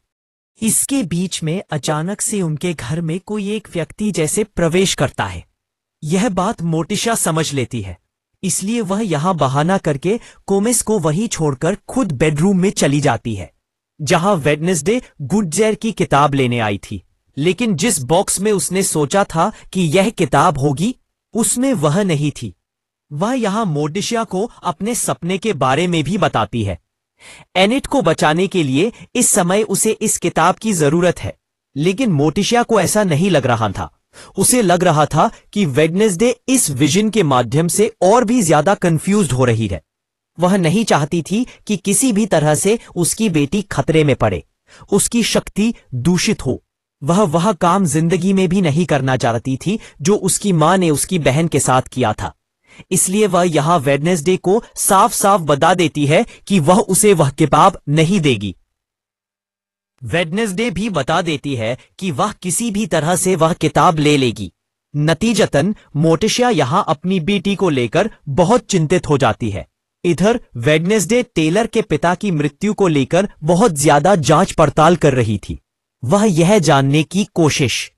इसके बीच में अचानक से उनके घर में कोई एक व्यक्ति जैसे प्रवेश करता है। यह बात मोर्टिसिया समझ लेती है, इसलिए वह यहां बहाना करके गोमेज को वहीं छोड़कर खुद बेडरूम में चली जाती है, जहां वेडनेसडे गुडजेर की किताब लेने आई थी। लेकिन जिस बॉक्स में उसने सोचा था कि यह किताब होगी, उसमें वह नहीं थी। वह यहां मोर्टिसिया को अपने सपने के बारे में भी बताती है। एनिट को बचाने के लिए इस समय उसे इस किताब की जरूरत है, लेकिन मोर्टिसिया को ऐसा नहीं लग रहा था। उसे लग रहा था कि वेडनेसडे इस विजन के माध्यम से और भी ज्यादा कंफ्यूज्ड हो रही है। वह नहीं चाहती थी कि किसी भी तरह से उसकी बेटी खतरे में पड़े, उसकी शक्ति दूषित हो। वह काम जिंदगी में भी नहीं करना चाहती थी जो उसकी मां ने उसकी बहन के साथ किया था। इसलिए वह यहां वेडनेसडे को साफ साफ बता देती है कि वह उसे वह किताब नहीं देगी। वेडनेसडे भी बता देती है कि वह किसी भी तरह से वह किताब ले लेगी। नतीजतन मोर्टिसिया यहां अपनी बेटी को लेकर बहुत चिंतित हो जाती है। इधर वेडनेसडे टेलर के पिता की मृत्यु को लेकर बहुत ज्यादा जांच पड़ताल कर रही थी। वह यह जानने की कोशिश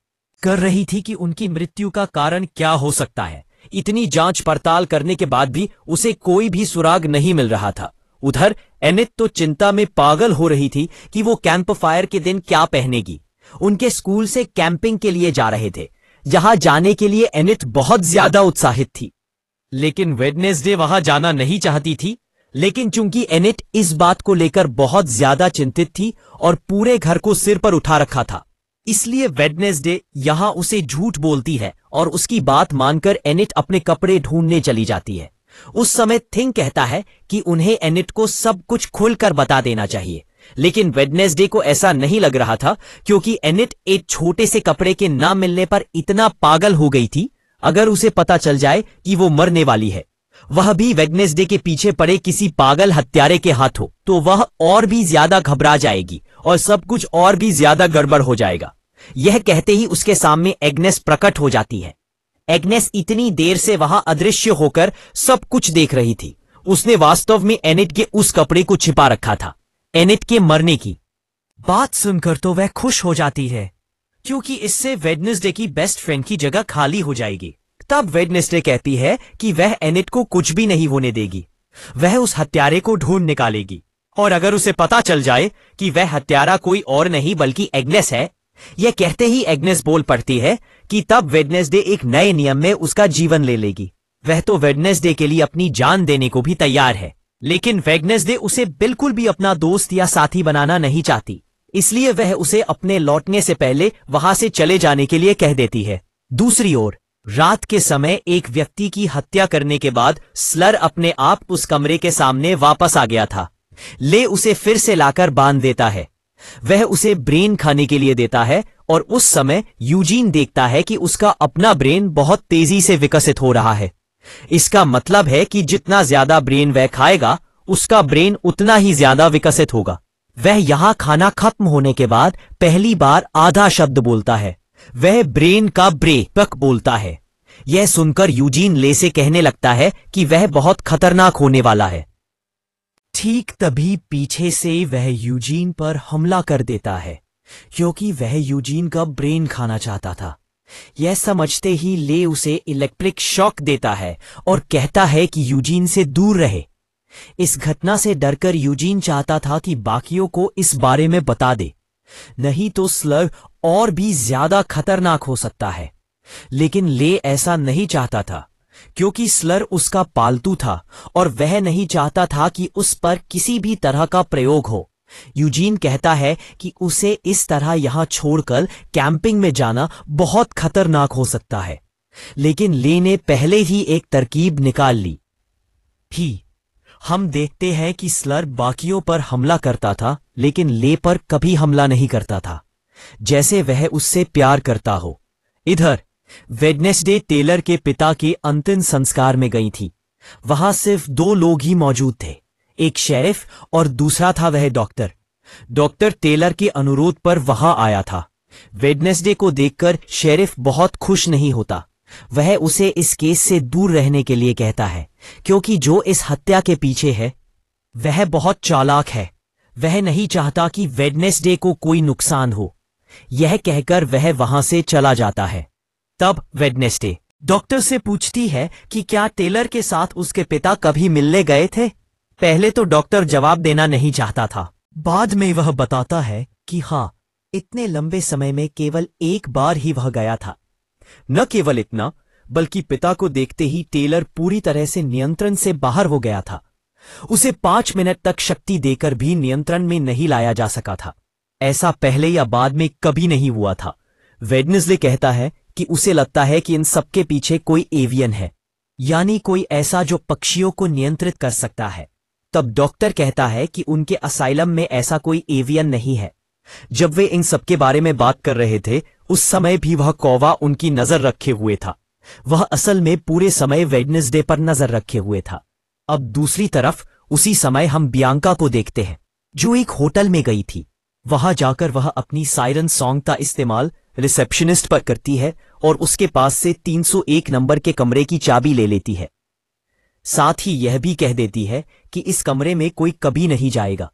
कर रही थी कि उनकी मृत्यु का कारण क्या हो सकता है। इतनी जांच पड़ताल करने के बाद भी उसे कोई भी सुराग नहीं मिल रहा था। उधर एनिट तो चिंता में पागल हो रही थी कि वो कैंप फायर के दिन क्या पहनेगी। उनके स्कूल से कैंपिंग के लिए जा रहे थे, जहां जाने के लिए एनिट बहुत ज्यादा उत्साहित थी। लेकिन वेडनेसडे वहां जाना नहीं चाहती थी। लेकिन चूंकि एनिट इस बात को लेकर बहुत ज्यादा चिंतित थी और पूरे घर को सिर पर उठा रखा था, इसलिए वेडनेसडे यहां उसे झूठ बोलती है और उसकी बात मानकर एनिट अपने कपड़े ढूंढने चली जाती है। उस समय थिंक कहता है कि उन्हें एनिट को सब कुछ खुलकर बता देना चाहिए, लेकिन वेडनेसडे को ऐसा नहीं लग रहा था, क्योंकि एनिट एक छोटे से कपड़े के ना मिलने पर इतना पागल हो गई थी। अगर उसे पता चल जाए कि वो मरने वाली है, वह भी वेडनेसडे के पीछे पड़े किसी पागल हत्यारे के हाथों, तो वह और भी ज्यादा घबरा जाएगी और सब कुछ और भी ज्यादा गड़बड़ हो जाएगा। यह कहते ही उसके सामने एग्नेस प्रकट हो जाती है। एग्नेस इतनी देर से वहां अदृश्य होकर सब कुछ देख रही थी। उसने वास्तव में एनिट के उस कपड़े को छिपा रखा था। एनिट के मरने की बात सुनकर तो वह खुश हो जाती है, क्योंकि इससे वेडनेसडे की बेस्ट फ्रेंड की जगह खाली हो जाएगी। तब वेडनेसडे कहती है कि वह एनिट को कुछ भी नहीं होने देगी। वह उस हत्यारे को ढूंढ निकालेगी, और अगर उसे पता चल जाए कि वह हत्यारा कोई और नहीं बल्कि एग्नेस है, यह कहते ही एग्नेस बोल पड़ती है कि तब वेडनेसडे एक नए नियम में उसका जीवन ले लेगी। वह तो वेडनेसडे के लिए अपनी जान देने को भी तैयार है, लेकिन वेडनेसडे उसे बिल्कुल भी अपना दोस्त या साथी बनाना नहीं चाहती। इसलिए वह उसे अपने लौटने से पहले वहां से चले जाने के लिए कह देती है। दूसरी ओर रात के समय एक व्यक्ति की हत्या करने के बाद स्लर अपने आप उस कमरे के सामने वापस आ गया था। ले उसे फिर से लाकर बांध देता है। वह उसे ब्रेन खाने के लिए देता है और उस समय यूजीन देखता है कि उसका अपना ब्रेन बहुत तेजी से विकसित हो रहा है। इसका मतलब है कि जितना ज्यादा ब्रेन वह खाएगा, उसका ब्रेन उतना ही ज्यादा विकसित होगा। वह यहां खाना खत्म होने के बाद पहली बार आधा शब्द बोलता है। वह ब्रेन का ब्रेक बोलता है। यह सुनकर यूजीन ले से कहने लगता है कि वह बहुत खतरनाक होने वाला है। ठीक तभी पीछे से वह यूजीन पर हमला कर देता है, क्योंकि वह यूजीन का ब्रेन खाना चाहता था। यह समझते ही ले उसे इलेक्ट्रिक शॉक देता है और कहता है कि यूजीन से दूर रहे। इस घटना से डरकर यूजीन चाहता था कि बाकियों को इस बारे में बता दे, नहीं तो स्लग और भी ज्यादा खतरनाक हो सकता है। लेकिन ले ऐसा नहीं चाहता था, क्योंकि स्लर उसका पालतू था और वह नहीं चाहता था कि उस पर किसी भी तरह का प्रयोग हो। यूजीन कहता है कि उसे इस तरह यहां छोड़कर कैंपिंग में जाना बहुत खतरनाक हो सकता है। लेकिन ले ने पहले ही एक तरकीब निकाल ली। हम देखते हैं कि स्लर बाकियों पर हमला करता था, लेकिन ले पर कभी हमला नहीं करता था, जैसे वह उससे प्यार करता हो। इधर वेडनेसडे टेलर के पिता के अंतिम संस्कार में गई थी। वहां सिर्फ 2 लोग ही मौजूद थे, एक शेरिफ और दूसरा था वह डॉक्टर। डॉक्टर टेलर के अनुरोध पर वहां आया था। वेडनेसडे को देखकर शेरिफ बहुत खुश नहीं होता। वह उसे इस केस से दूर रहने के लिए कहता है, क्योंकि जो इस हत्या के पीछे है वह बहुत चालाक है। वह नहीं चाहता कि वेडनेसडे को कोई नुकसान हो। यह कहकर वह वहां से चला जाता है। तब वेडनेसडे डॉक्टर से पूछती है कि क्या टेलर के साथ उसके पिता कभी मिलने गए थे। पहले तो डॉक्टर जवाब देना नहीं चाहता था। बाद में वह बताता है कि हाँ, इतने लंबे समय में केवल एक बार ही वह गया था। न केवल इतना, बल्कि पिता को देखते ही टेलर पूरी तरह से नियंत्रण से बाहर हो गया था। उसे 5 मिनट तक शक्ति देकर भी नियंत्रण में नहीं लाया जा सका था। ऐसा पहले या बाद में कभी नहीं हुआ था। वेडनेसडे कहता है कि उसे लगता है कि इन सबके पीछे कोई एवियन है, यानी कोई ऐसा जो पक्षियों को नियंत्रित कर सकता है। तब डॉक्टर कहता है कि उनके असाइलम में ऐसा कोई एवियन नहीं है। जब वे इन सबके बारे में बात कर रहे थे, उस समय भी वह कौवा उनकी नजर रखे हुए था। वह असल में पूरे समय वेडनेसडे पर नजर रखे हुए था। अब दूसरी तरफ उसी समय हम बियांका को देखते हैं, जो एक होटल में गई थी। वहां जाकर वह अपनी सायरन सॉन्ग का इस्तेमाल रिसेप्शनिस्ट पर करती है और उसके पास से 301 नंबर के कमरे की चाबी ले लेती है। साथ ही यह भी कह देती है कि इस कमरे में कोई कभी नहीं जाएगा।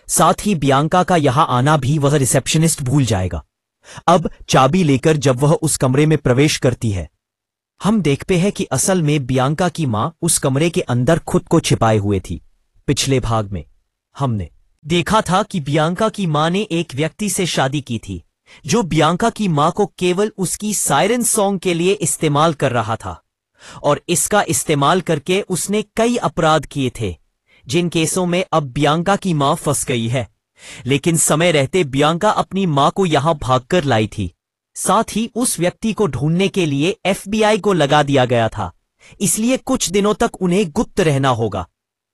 साथ ही बियांका का यहां आना भी वह रिसेप्शनिस्ट भूल जाएगा। अब चाबी लेकर जब वह उस कमरे में प्रवेश करती है, हम देखते हैं कि असल में बियांका की मां उस कमरे के अंदर खुद को छिपाए हुए थी। पिछले भाग में हमने देखा था कि बियांका की मां ने एक व्यक्ति से शादी की थी, जो बियांका की मां को केवल उसकी सायरन सॉन्ग के लिए इस्तेमाल कर रहा था, और इसका इस्तेमाल करके उसने कई अपराध किए थे, जिन केसों में अब बियांका की मां फंस गई है। लेकिन समय रहते बियांका अपनी मां को यहां भागकर लाई थी। साथ ही उस व्यक्ति को ढूंढने के लिए FBI को लगा दिया गया था, इसलिए कुछ दिनों तक उन्हें गुप्त रहना होगा।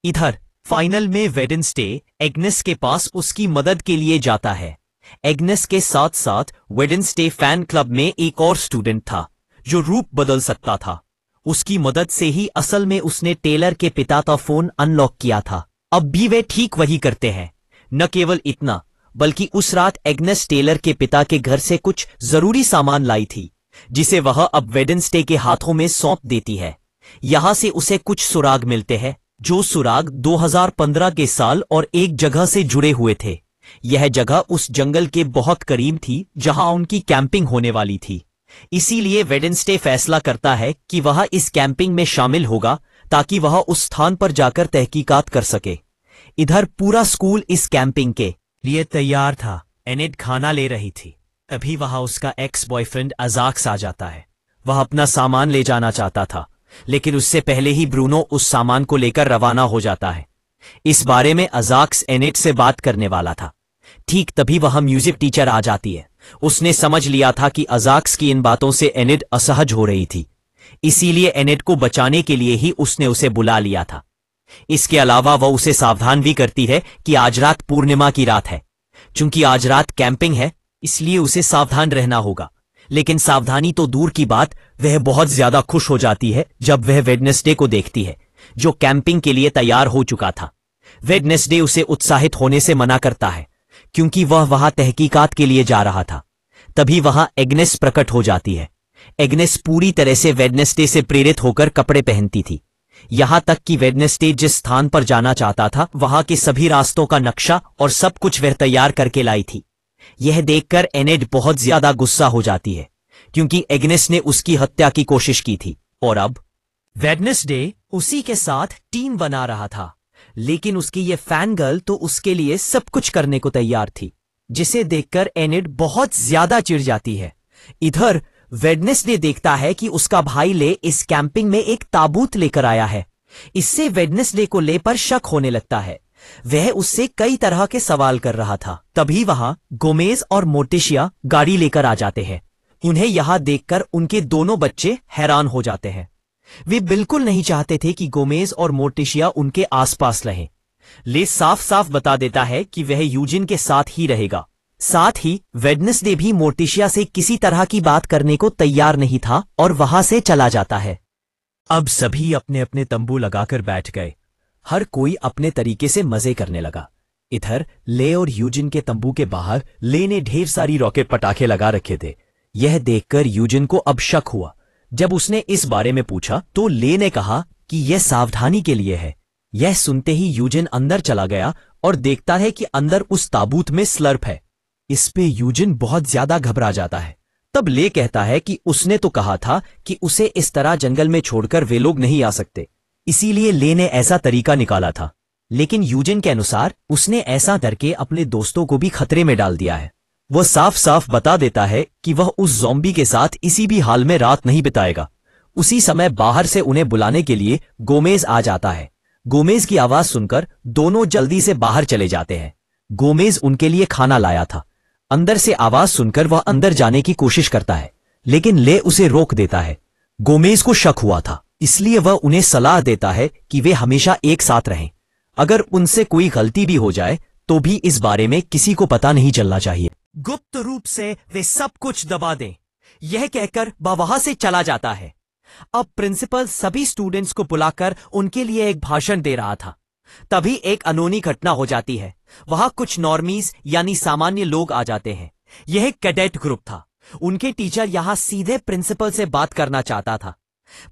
इधर फाइनल में वेडनेसडे एग्नेस के पास उसकी मदद के लिए जाता है। एग्नेस के साथ साथ वेडनेसडे फैन क्लब में एक और स्टूडेंट था, जो रूप बदल सकता था। उसकी मदद से ही असल में उसने टेलर के पिता का फोन अनलॉक किया था। अब भी वे ठीक वही करते हैं। न केवल इतना, बल्कि उस रात एग्नेस टेलर के पिता के घर से कुछ जरूरी सामान लाई थी, जिसे वह अब वेडनेसडे के हाथों में सौंप देती है। यहां से उसे कुछ सुराग मिलते हैं, जो सुराग 2015 के साल और एक जगह से जुड़े हुए थे। यह जगह उस जंगल के बहुत करीब थी जहां उनकी कैंपिंग होने वाली थी। इसीलिए वेडनेसडे फैसला करता है कि वह इस कैंपिंग में शामिल होगा, ताकि वह उस स्थान पर जाकर तहकीकात कर सके। इधर पूरा स्कूल इस कैंपिंग के लिए तैयार था। एनिड खाना ले रही थी, तभी वहां उसका एक्स बॉयफ्रेंड अजाक्स आ जाता है। वह अपना सामान ले जाना चाहता था, लेकिन उससे पहले ही ब्रूनो उस सामान को लेकर रवाना हो जाता है। इस बारे में अजाक्स एनिड से बात करने वाला था। ठीक तभी वह म्यूजिक टीचर आ जाती है। उसने समझ लिया था कि अजाक्स की इन बातों से एनिड असहज हो रही थी, इसीलिए एनिड को बचाने के लिए ही उसने उसे बुला लिया था। इसके अलावा वह उसे सावधान भी करती है कि आज रात पूर्णिमा की रात है। चूंकि आज रात कैंपिंग है, इसलिए उसे सावधान रहना होगा। लेकिन सावधानी तो दूर की बात, वह बहुत ज्यादा खुश हो जाती है जब वह वेडनेसडे को देखती है, जो कैंपिंग के लिए तैयार हो चुका था। वेडनेसडे उसे उत्साहित होने से मना करता है क्योंकि वह वहां तहकीकात के लिए जा रहा था। तभी वहां एग्नेस प्रकट हो जाती है। एग्नेस पूरी तरह से वेडनेसडे से प्रेरित होकर कपड़े पहनती थी, यहां तक कि वेडनेसडे जिस स्थान पर जाना चाहता था वहां के सभी रास्तों का नक्शा और सब कुछ वह तैयार करके लाई थी। यह देखकर एनेड बहुत ज्यादा गुस्सा हो जाती है क्योंकि एग्नेस ने उसकी हत्या की कोशिश की थी और अब वेडनेसडे उसी के साथ टीम बना रहा था। लेकिन उसकी ये फैन गर्ल तो उसके लिए सब कुछ करने को तैयार थी, जिसे देखकर एनेड बहुत ज्यादा चिढ़ जाती है। इधर वेडनेसडे देखता है कि उसका भाई ले इस कैंपिंग में एक ताबूत लेकर आया है। इससे वेडनेसडे को ले पर शक होने लगता है। वह उससे कई तरह के सवाल कर रहा था। तभी वहां गोमेज और मोर्टिशिया गाड़ी लेकर आ जाते हैं। उन्हें यहां देखकर उनके दोनों बच्चे हैरान हो जाते हैं। वे बिल्कुल नहीं चाहते थे कि गोमेज और मोर्टिशिया उनके आसपास रहें। ले साफ साफ बता देता है कि वह यूजिन के साथ ही रहेगा। साथ ही वेडनेसडे भी मोर्टिशिया से किसी तरह की बात करने को तैयार नहीं था और वहां से चला जाता है। अब सभी अपने अपने तंबू लगाकर बैठ गए। हर कोई अपने तरीके से मजे करने लगा। इधर ले और यूजिन के तंबू के बाहर ले ने ढेर सारी रॉकेट पटाखे लगा रखे थे। यह देखकर यूजिन को अब शक हुआ। जब उसने इस बारे में पूछा तो ले ने कहा कि यह सावधानी के लिए है। यह सुनते ही यूजिन अंदर चला गया और देखता है कि अंदर उस ताबूत में स्लर्प है। इस पे यूजिन बहुत ज्यादा घबरा जाता है। तब ले कहता है कि उसने तो कहा था कि उसे इस तरह जंगल में छोड़कर वे लोग नहीं आ सकते, इसीलिए ले ने ऐसा तरीका निकाला था। लेकिन यूजिन के अनुसार उसने ऐसा करके अपने दोस्तों को भी खतरे में डाल दिया है। वह साफ साफ बता देता है कि वह उस ज़ॉम्बी के साथ इसी भी हाल में रात नहीं बिताएगा। उसी समय बाहर से उन्हें बुलाने के लिए गोमेज आ जाता है। गोमेज की आवाज सुनकर दोनों जल्दी से बाहर चले जाते हैं। गोमेज उनके लिए खाना लाया था। अंदर से आवाज सुनकर वह अंदर जाने की कोशिश करता है, लेकिन ले उसे रोक देता है। गोमेज को शक हुआ था, इसलिए वह उन्हें सलाह देता है कि वे हमेशा एक साथ रहें। अगर उनसे कोई गलती भी हो जाए तो भी इस बारे में किसी को पता नहीं चलना चाहिए। गुप्त रूप से वे सब कुछ दबा दें, यह कहकर वह वहां से चला जाता है। अब प्रिंसिपल सभी स्टूडेंट्स को बुलाकर उनके लिए एक भाषण दे रहा था। तभी एक अनोनी घटना हो जाती है। वहां कुछ नॉर्मीज यानी सामान्य लोग आ जाते हैं। यह एक कैडेट ग्रुप था। उनके टीचर यहां सीधे प्रिंसिपल से बात करना चाहता था।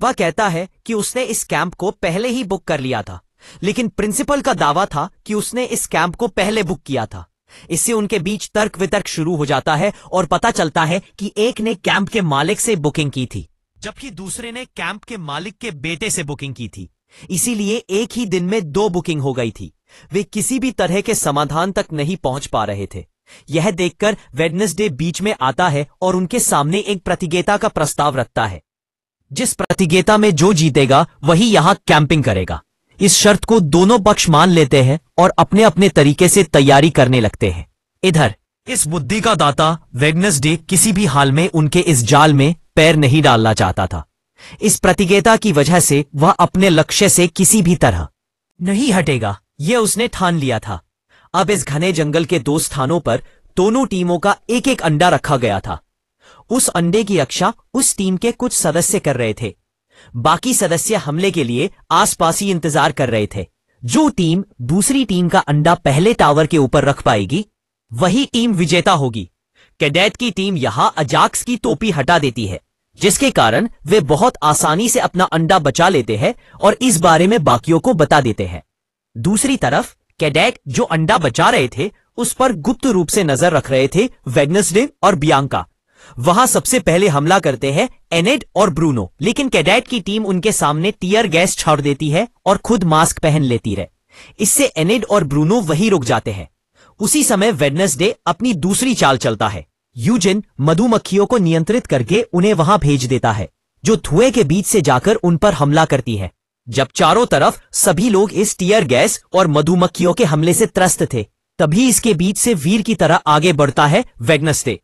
वह कहता है कि उसने इस कैंप को पहले ही बुक कर लिया था, लेकिन प्रिंसिपल का दावा था कि उसने इस कैंप को पहले बुक किया था। इससे उनके बीच तर्क वितर्क शुरू हो जाता है और पता चलता है कि एक ने कैंप के मालिक से बुकिंग की थी, जबकि दूसरे ने कैंप के मालिक के बेटे से बुकिंग की थी। इसीलिए एक ही दिन में 2 बुकिंग हो गई थी। वे किसी भी तरह के समाधान तक नहीं पहुंच पा रहे थे। यह देखकर वेडनेसडे बीच में आता है और उनके सामने एक प्रतियोगिता का प्रस्ताव रखता है, जिस प्रतियोगिता में जो जीतेगा वही यहां कैंपिंग करेगा। इस शर्त को दोनों पक्ष मान लेते हैं और अपने अपने तरीके से तैयारी करने लगते हैं। इधर इस बुद्धि का दाता वेडनेसडे किसी भी हाल में उनके इस जाल में पैर नहीं डालना चाहता था। इस प्रतियोगिता की वजह से वह अपने लक्ष्य से किसी भी तरह नहीं हटेगा, यह उसने ठान लिया था। अब इस घने जंगल के 2 स्थानों पर दोनों टीमों का एक एक अंडा रखा गया था। उस अंडे की रक्षा उस टीम के कुछ सदस्य कर रहे थे। बाकी सदस्य हमले के लिए आसपास ही इंतजार कर रहे थे। जो टीम दूसरी टीम का अंडा पहले टावर के ऊपर रख पाएगी वही टीम विजेता होगी। कैडेट की टीम यहां अजाक्स की टोपी हटा देती है, जिसके कारण वे बहुत आसानी से अपना अंडा बचा लेते हैं और इस बारे में बाकियों को बता देते हैं। दूसरी तरफ कैडेट जो अंडा बचा रहे थे उस पर गुप्त रूप से नजर रख रहे थे वेडनेसडे और बियांका। वहां सबसे पहले हमला करते हैं एनेड और ब्रूनो, लेकिन कैडेट की टीम उनके सामने टीयर गैस छोड़ देती है और खुद मास्क पहन लेती है। इससे एनेड और ब्रूनो वहीं रुक जाते हैं। उसी समय वेडनेसडे अपनी दूसरी चाल चलता है। यूजिन मधुमक्खियों को नियंत्रित करके उन्हें वहां भेज देता है, जो धुएं के बीच से जाकर उन पर हमला करती है। जब चारों तरफ सभी लोग इस टीयर गैस और मधुमक्खियों के हमले से त्रस्त थे, तभी इसके बीच से वीर की तरह आगे बढ़ता है वेडनेसडे।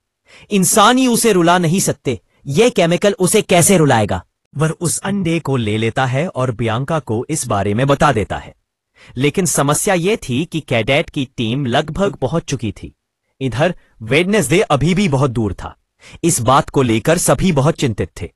इंसान ही उसे रुला नहीं सकते, यह केमिकल उसे कैसे रुलाएगा। वह उस अंडे को ले लेता है और बियांका को इस बारे में बता देता है। लेकिन समस्या यह थी कि कैडेट की टीम लगभग पहुंच चुकी थी। इधर वेडनेसडे अभी भी बहुत दूर था। इस बात को लेकर सभी बहुत चिंतित थे।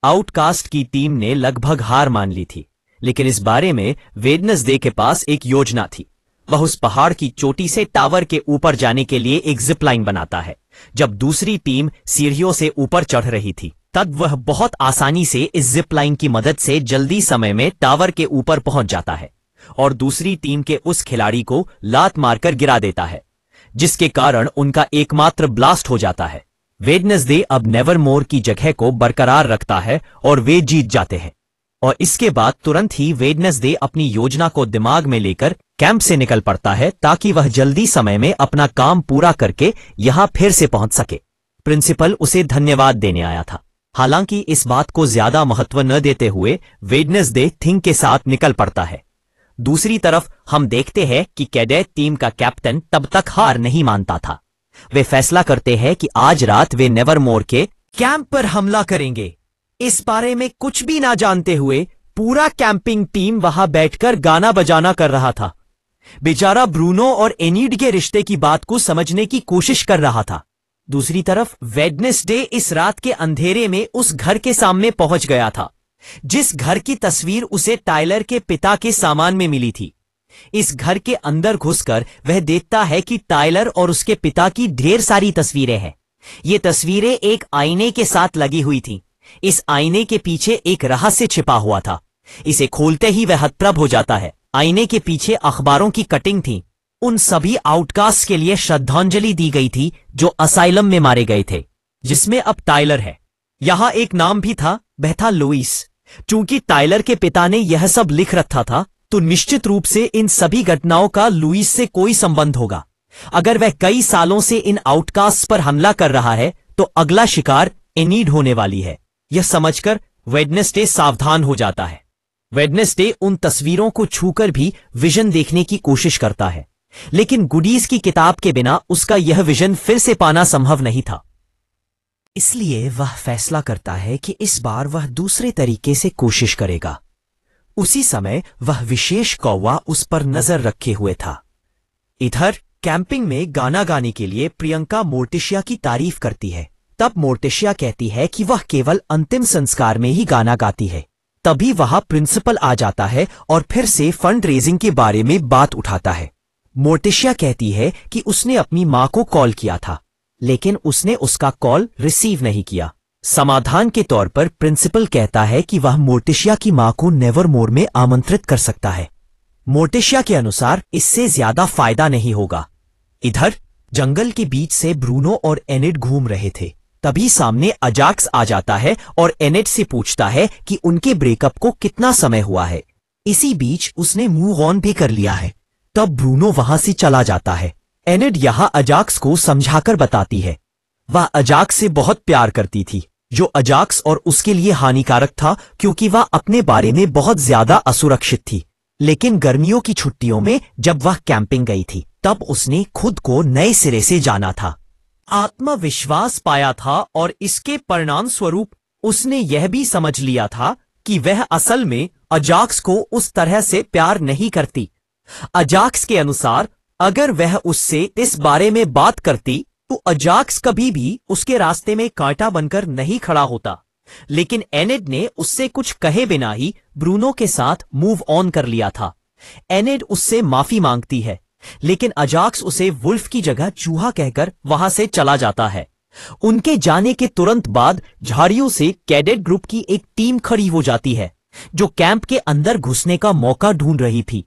आउटकास्ट की टीम ने लगभग हार मान ली थी, लेकिन इस बारे में वेडनेसडे के पास एक योजना थी। वह उस पहाड़ की चोटी से टावर के ऊपर जाने के लिए एक जिप लाइन बनाता है। जब दूसरी टीम सीढ़ियों से ऊपर चढ़ रही थी, तब वह बहुत आसानी से इस जिप लाइन की मदद से जल्दी समय में टावर के ऊपर पहुंच जाता है और दूसरी टीम के उस खिलाड़ी को लात मारकर गिरा देता है, जिसके कारण उनका एकमात्र ब्लास्ट हो जाता है। वेडनेसडे अब नेवरमोर की जगह को बरकरार रखता है और वे जीत जाते हैं। और इसके बाद तुरंत ही वेडनेसडे अपनी योजना को दिमाग में लेकर कैंप से निकल पड़ता है ताकि वह जल्दी समय में अपना काम पूरा करके यहां फिर से पहुंच सके। प्रिंसिपल उसे धन्यवाद देने आया था। हालांकि इस बात को ज्यादा महत्व न देते हुए वेडनेसडे थिंग के साथ निकल पड़ता है। दूसरी तरफ हम देखते हैं कि कैडेट टीम का कैप्टन तब तक हार नहीं मानता था। वे फैसला करते हैं कि आज रात वे नेवरमोर के कैंप पर हमला करेंगे। इस बारे में कुछ भी ना जानते हुए पूरा कैंपिंग टीम वहां बैठकर गाना बजाना कर रहा था। बेचारा ब्रूनो और एनीड के रिश्ते की बात को समझने की कोशिश कर रहा था। दूसरी तरफ वेडनेसडे इस रात के अंधेरे में उस घर के सामने पहुंच गया था, जिस घर की तस्वीर उसे टायलर के पिता के सामान में मिली थी। इस घर के अंदर घुसकर वह देखता है कि टायलर और उसके पिता की ढेर सारी तस्वीरें हैं। ये तस्वीरें एक आईने के साथ लगी हुई थीं। इस आईने के पीछे एक रहस्य छिपा हुआ था। इसे खोलते ही वह हतप्रभ हो जाता है। आईने के पीछे अखबारों की कटिंग थी। उन सभी आउटकास्ट के लिए श्रद्धांजलि दी गई थी जो असाइलम में मारे गए थे, जिसमें अब टायलर है। यहां एक नाम भी था, वह था लुइस। चूंकि टायलर के पिता ने यह सब लिख रखा था, तो निश्चित रूप से इन सभी घटनाओं का लुइस से कोई संबंध होगा। अगर वह कई सालों से इन आउटकास्ट पर हमला कर रहा है, तो अगला शिकार एनीड होने वाली है। यह समझकर वेडनेसडे सावधान हो जाता है। वेडनेसडे उन तस्वीरों को छूकर भी विजन देखने की कोशिश करता है, लेकिन गुडीज की किताब के बिना उसका यह विजन फिर से पाना संभव नहीं था। इसलिए वह फैसला करता है कि इस बार वह दूसरे तरीके से कोशिश करेगा। उसी समय वह विशेष कौवा उस पर नजर रखे हुए था। इधर कैंपिंग में गाना गाने के लिए प्रियंका मोर्टिशिया की तारीफ करती है। तब मोर्टिशिया कहती है कि वह केवल अंतिम संस्कार में ही गाना गाती है। तभी वहां प्रिंसिपल आ जाता है और फिर से फंड रेजिंग के बारे में बात उठाता है। मोर्टिशिया कहती है कि उसने अपनी मां को कॉल किया था, लेकिन उसने उसका कॉल रिसीव नहीं किया। समाधान के तौर पर प्रिंसिपल कहता है कि वह मोर्टिशिया की मां को नेवरमोर में आमंत्रित कर सकता है। मोर्टिशिया के अनुसार इससे ज्यादा फायदा नहीं होगा। इधर जंगल के बीच से ब्रूनो और एनिड घूम रहे थे। तभी सामने अजाक्स आ जाता है और एनिड से पूछता है कि उनके ब्रेकअप को कितना समय हुआ है। इसी बीच उसने मूव ऑन भी कर लिया है। तब ब्रूनो वहां से चला जाता है। एनिड यहां अजाक्स को समझाकर बताती है। वह अजाक्स से बहुत प्यार करती थी, जो अजाक्स और उसके लिए हानिकारक था क्योंकि वह अपने बारे में बहुत ज्यादा असुरक्षित थी। लेकिन गर्मियों की छुट्टियों में जब वह कैंपिंग गई थी, तब उसने खुद को नए सिरे से जाना था, आत्मविश्वास पाया था और इसके परिणाम स्वरूप उसने यह भी समझ लिया था कि वह असल में अजाक्स को उस तरह से प्यार नहीं करती। अजाक्स के अनुसार अगर वह उससे इस बारे में बात करती तो अजाक्स कभी भी उसके रास्ते में कांटा बनकर नहीं खड़ा होता। लेकिन एनिड ने उससे कुछ कहे बिना ही ब्रूनो के साथ मूव ऑन कर लिया था। एनिड उससे माफी मांगती है, लेकिन अजाक्स उसे वुल्फ की जगह चूहा कहकर वहां से चला जाता है। उनके जाने के तुरंत बाद झाड़ियों से कैडेट ग्रुप की एक टीम खड़ी हो जाती है, जो कैंप के अंदर घुसने का मौका ढूंढ रही थी।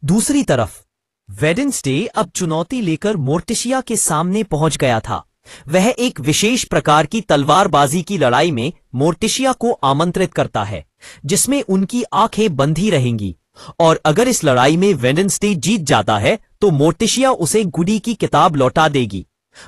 दूसरी तरफ वेडनेसडे अब चुनौती लेकर मोर्टिशिया के सामने पहुंच गया था। वह एक विशेष प्रकार की तलवारबाजी की लड़ाई में मोर्टिशिया को आमंत्रित करता है, जिसमें उनकी आंखें बंधी रहेंगी, और अगर इस लड़ाई में वेडनेसडे जीत जाता है तो मोर्टिशिया उसे गुडी की किताब लौटा देगी।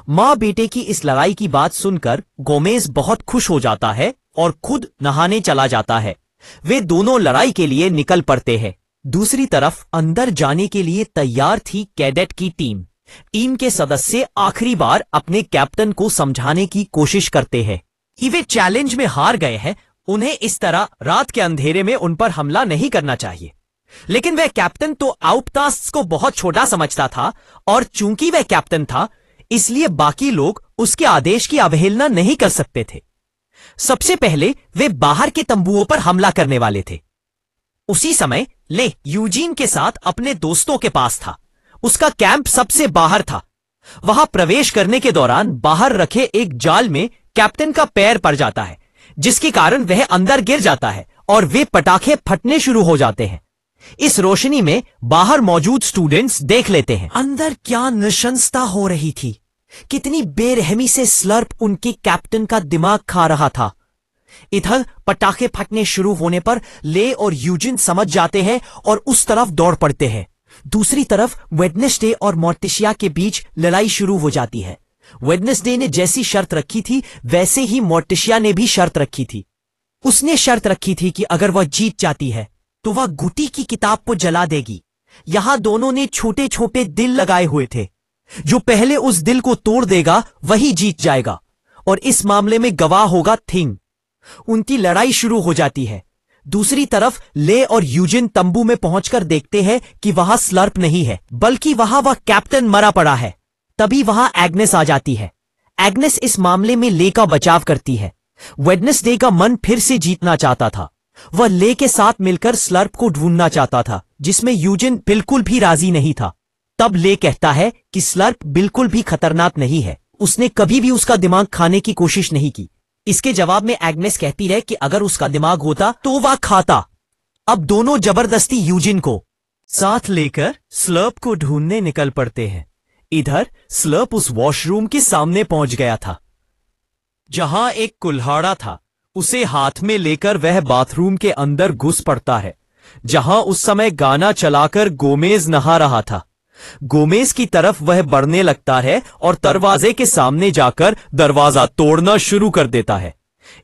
मां बेटे की इस लड़ाई की बात सुनकर गोमेज बहुत खुश हो जाता है और खुद नहाने चला जाता है। वे दोनों लड़ाई के लिए निकल पड़ते हैं। दूसरी तरफ अंदर जाने के लिए तैयार थी कैडेट की टीम। टीम के सदस्य आखिरी बार अपने कैप्टन को समझाने की कोशिश करते हैं कि वे चैलेंज में हार गए हैं, उन्हें इस तरह रात के अंधेरे में उन पर हमला नहीं करना चाहिए। लेकिन वह कैप्टन तो आउटकास्ट्स को बहुत छोटा समझता था, और चूंकि वह कैप्टन था इसलिए बाकी लोग उसके आदेश की अवहेलना नहीं कर सकते थे। सबसे पहले वे बाहर के तंबुओं पर हमला करने वाले थे। उसी समय ले यूजीन के साथ अपने दोस्तों के पास था। उसका कैंप सबसे बाहर था। वहां प्रवेश करने के दौरान बाहर रखे एक जाल में कैप्टन का पैर पड़ जाता है, जिसके कारण वह अंदर गिर जाता है और वे पटाखे फटने शुरू हो जाते हैं। इस रोशनी में बाहर मौजूद स्टूडेंट्स देख लेते हैं अंदर क्या नृशंसता हो रही थी। कितनी बेरहमी से स्लर्प उनके कैप्टन का दिमाग खा रहा था। इधर पटाखे फटने शुरू होने पर ले और यूजिन समझ जाते हैं और उस तरफ दौड़ पड़ते हैं। दूसरी तरफ वेडनेसडे और मोर्टिशिया के बीच लड़ाई शुरू हो जाती है। वेडनेसडे ने जैसी शर्त रखी थी वैसे ही मोर्टिशिया ने भी शर्त रखी थी। उसने शर्त रखी थी कि अगर वह जीत जाती है तो वह गुटी की किताब को जला देगी। यहां दोनों ने छोटे छोटे दिल लगाए हुए थे। जो पहले उस दिल को तोड़ देगा वही जीत जाएगा और इस मामले में गवाह होगा थिंग। उनकी लड़ाई शुरू हो जाती है। दूसरी तरफ ले और यूजिन तंबू में पहुंचकर देखते हैं कि वहां स्लर्प नहीं है, बल्कि वहां वह कैप्टन मरा पड़ा है। तभी वहां एग्नेस आ जाती है। एग्नेस इस मामले में ले का बचाव करती है। वेडनेसडे का मन फिर से जीतना चाहता था। वह ले के साथ मिलकर स्लर्प को ढूंढना चाहता था, जिसमें यूजिन बिल्कुल भी राजी नहीं था। तब ले कहता है कि स्लर्प बिल्कुल भी खतरनाक नहीं है, उसने कभी भी उसका दिमाग खाने की कोशिश नहीं की। इसके जवाब में एग्नेस कहती है कि अगर उसका दिमाग होता तो वह खाता। अब दोनों जबरदस्ती यूजिन को साथ लेकर स्लर्प को ढूंढने निकल पड़ते हैं। इधर स्लर्प उस वॉशरूम के सामने पहुंच गया था जहां एक कुल्हाड़ा था। उसे हाथ में लेकर वह बाथरूम के अंदर घुस पड़ता है, जहां उस समय गाना चलाकर गोमेज नहा रहा था। गोमेज की तरफ वह बढ़ने लगता है और दरवाजे के सामने जाकर दरवाजा तोड़ना शुरू कर देता है।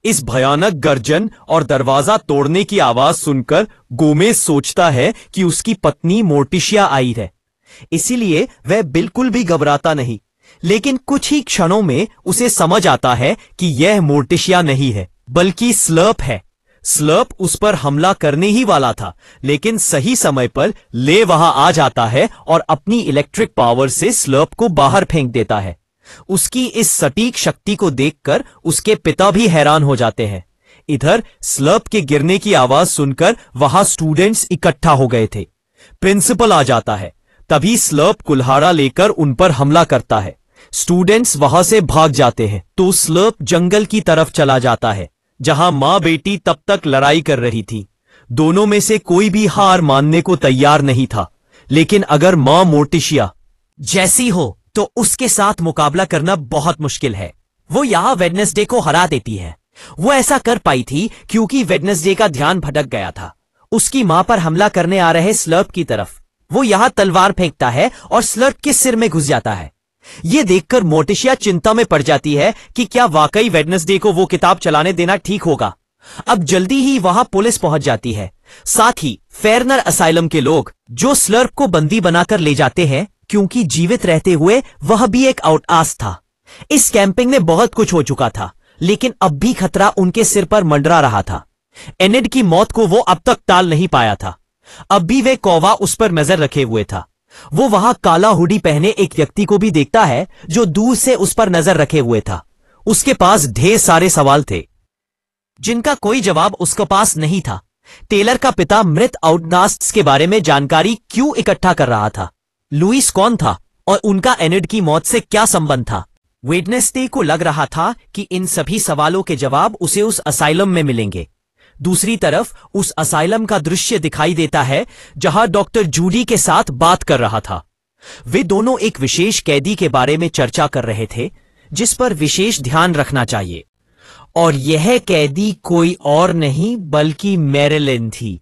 इस भयानक गर्जन और दरवाजा तोड़ने की आवाज सुनकर गोमेज सोचता है कि उसकी पत्नी मोर्टिशिया आई है, इसीलिए वह बिल्कुल भी घबराता नहीं। लेकिन कुछ ही क्षणों में उसे समझ आता है कि यह मोर्टिशिया नहीं है, बल्कि स्लर्प है। स्लर्प उस पर हमला करने ही वाला था, लेकिन सही समय पर ले वहां आ जाता है और अपनी इलेक्ट्रिक पावर से स्लर्प को बाहर फेंक देता है। उसकी इस सटीक शक्ति को देखकर उसके पिता भी हैरान हो जाते हैं। इधर स्लर्प के गिरने की आवाज सुनकर वहां स्टूडेंट्स इकट्ठा हो गए थे। प्रिंसिपल आ जाता है। तभी स्लर्प कुल्हाड़ा लेकर उन पर हमला करता है। स्टूडेंट्स वहां से भाग जाते हैं तो स्लर्प जंगल की तरफ चला जाता है, जहां मां बेटी तब तक लड़ाई कर रही थी। दोनों में से कोई भी हार मानने को तैयार नहीं था, लेकिन अगर मां मोर्टिशिया जैसी हो तो उसके साथ मुकाबला करना बहुत मुश्किल है। वो यहां वेडनेसडे को हरा देती है। वो ऐसा कर पाई थी क्योंकि वेडनेसडे का ध्यान भटक गया था उसकी मां पर हमला करने आ रहे स्लर्प की तरफ। वो यहां तलवार फेंकता है और स्लर्प के सिर में घुस जाता है। यह देखकर मोर्टिशिया चिंता में पड़ जाती है कि क्या वाकई वेडनेसडे को वो किताब चलाने देना ठीक होगा। अब जल्दी ही वहां पुलिस पहुंच जाती है, साथ ही फेरनर असाइलम के लोग, जो स्लर्प को बंदी बनाकर ले जाते हैं क्योंकि जीवित रहते हुए वह भी एक आउटकास्ट था। इस कैंपिंग में बहुत कुछ हो चुका था, लेकिन अब भी खतरा उनके सिर पर मंडरा रहा था। एनेड की मौत को वो अब तक टाल नहीं पाया था। अब भी वे कौवा उस पर नजर रखे हुए था। वो वहां काला हुडी पहने एक व्यक्ति को भी देखता है जो दूर से उस पर नजर रखे हुए था। उसके पास ढेर सारे सवाल थे जिनका कोई जवाब उसके पास नहीं था। टेलर का पिता मृत आउटकास्ट्स के बारे में जानकारी क्यों इकट्ठा कर रहा था? लुइस कौन था और उनका एनेड की मौत से क्या संबंध था? वेडनेसडे को लग रहा था कि इन सभी सवालों के जवाब उसे उस असाइलम में मिलेंगे। दूसरी तरफ उस असाइलम का दृश्य दिखाई देता है जहां डॉक्टर जूडी के साथ बात कर रहा था। वे दोनों एक विशेष कैदी के बारे में चर्चा कर रहे थे जिस पर विशेष ध्यान रखना चाहिए, और यह कैदी कोई और नहीं बल्कि मैरिलिन थी।